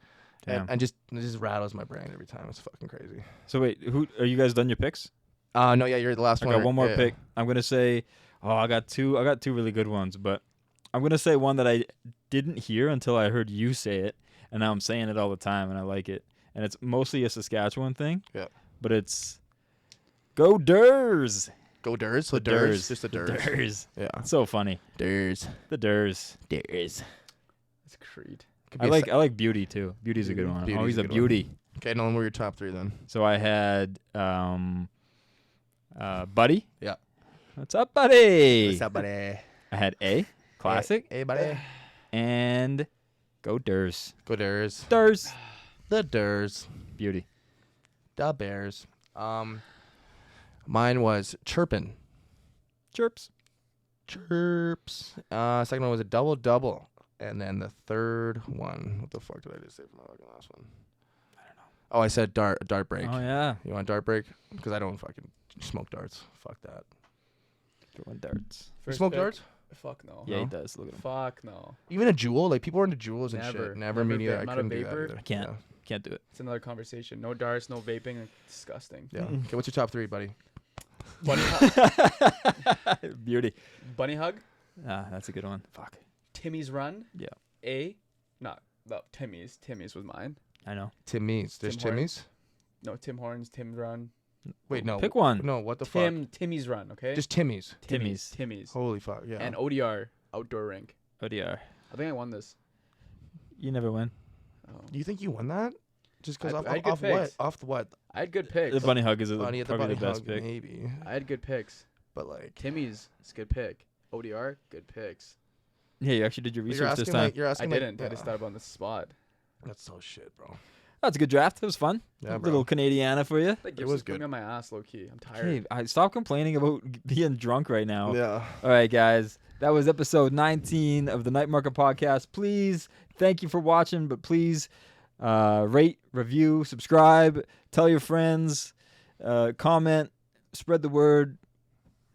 Damn. And it just rattles my brain every time. It's fucking crazy. So wait, who are you guys done your picks? No, yeah, you're the last I one. got one more Yeah. pick. I'm gonna say, I got two really good ones, but I'm gonna say one that I didn't hear until I heard you say it, and now I'm saying it all the time, and I like it. and it's mostly a Saskatchewan thing. Yeah. But it's go Durs. Go Durs. The Durs. Durs. Just the The Durs. Durs. Yeah. It's so funny. Durs. The Durs. Durs. It's Creed. Could I be like Beauty too. Beauty's a good one. Beauty's Oh, he's a a good one. beauty. Okay, Nolan, what were your top 3 then? So I had Buddy. Yeah. What's up, Buddy? What's up, buddy? I had A, classic, Hey, buddy. and go Durs. Go Durs. Durs. The Durs. Beauty. The Bears. Mine was Chirpin. Chirps. Chirps. Second one was a double. And then the third one, what the fuck did I just say for my fucking last one? I don't know. Oh, I said dart break. Oh yeah. You want dart break? Because I don't fucking smoke darts. Fuck that. Going darts. You smoke darts? Fuck no. Yeah, No? he does. Look at him. Fuck no. Even a jewel? Like people are into jewels and Never. shit. Never me neither. I I'm not a couldn't do that vapor. either. I can't. Yeah. Can't do it. It's another conversation. No darts, no vaping. Like, disgusting. Yeah. Okay, what's your top 3, buddy? Bunny hug. Beauty. Bunny hug. Ah, that's a good one. Fuck. Timmy's run. Yeah. No, Timmy's. Timmy's was mine. I know. Timmy's. There's Tim Hortons. Timmy's? No, Tim Hortons. Tim's run. Wait, no. Pick one. No, what the fuck? Timmy's run. Okay. Just Timmy's. Timmy's. Timmy's. Holy fuck, yeah. And ODR outdoor rink. ODR. I think I won this. You never win. Oh. Do you think you won that? Just because I had good off what? picks. Off what? I had good picks. The bunny hug is Bunny at the probably bunny the best hug, pick. maybe. I had good picks. But like, Timmy's is a good pick. ODR, good picks. Yeah, you actually did your you're research this asking time. like you're I asking didn't. Like, I just thought on the spot. That's so shit, bro. That's a good draft. It was fun. Yeah, a bro. little Canadiana for you. Like, It was putting good. me on my ass, low key. I'm tired. Hey, I stop complaining about being drunk right now. Yeah. All right, guys. That was episode 19 of the Night Market Podcast. Please, thank you for watching, but please rate, review, subscribe, tell your friends, comment, spread the word.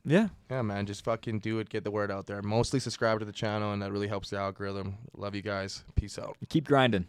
Yeah. Yeah, man. Just fucking do it. Get the word out there. Mostly subscribe to the channel, and that really helps the algorithm. Love you guys. Peace out. Keep grinding.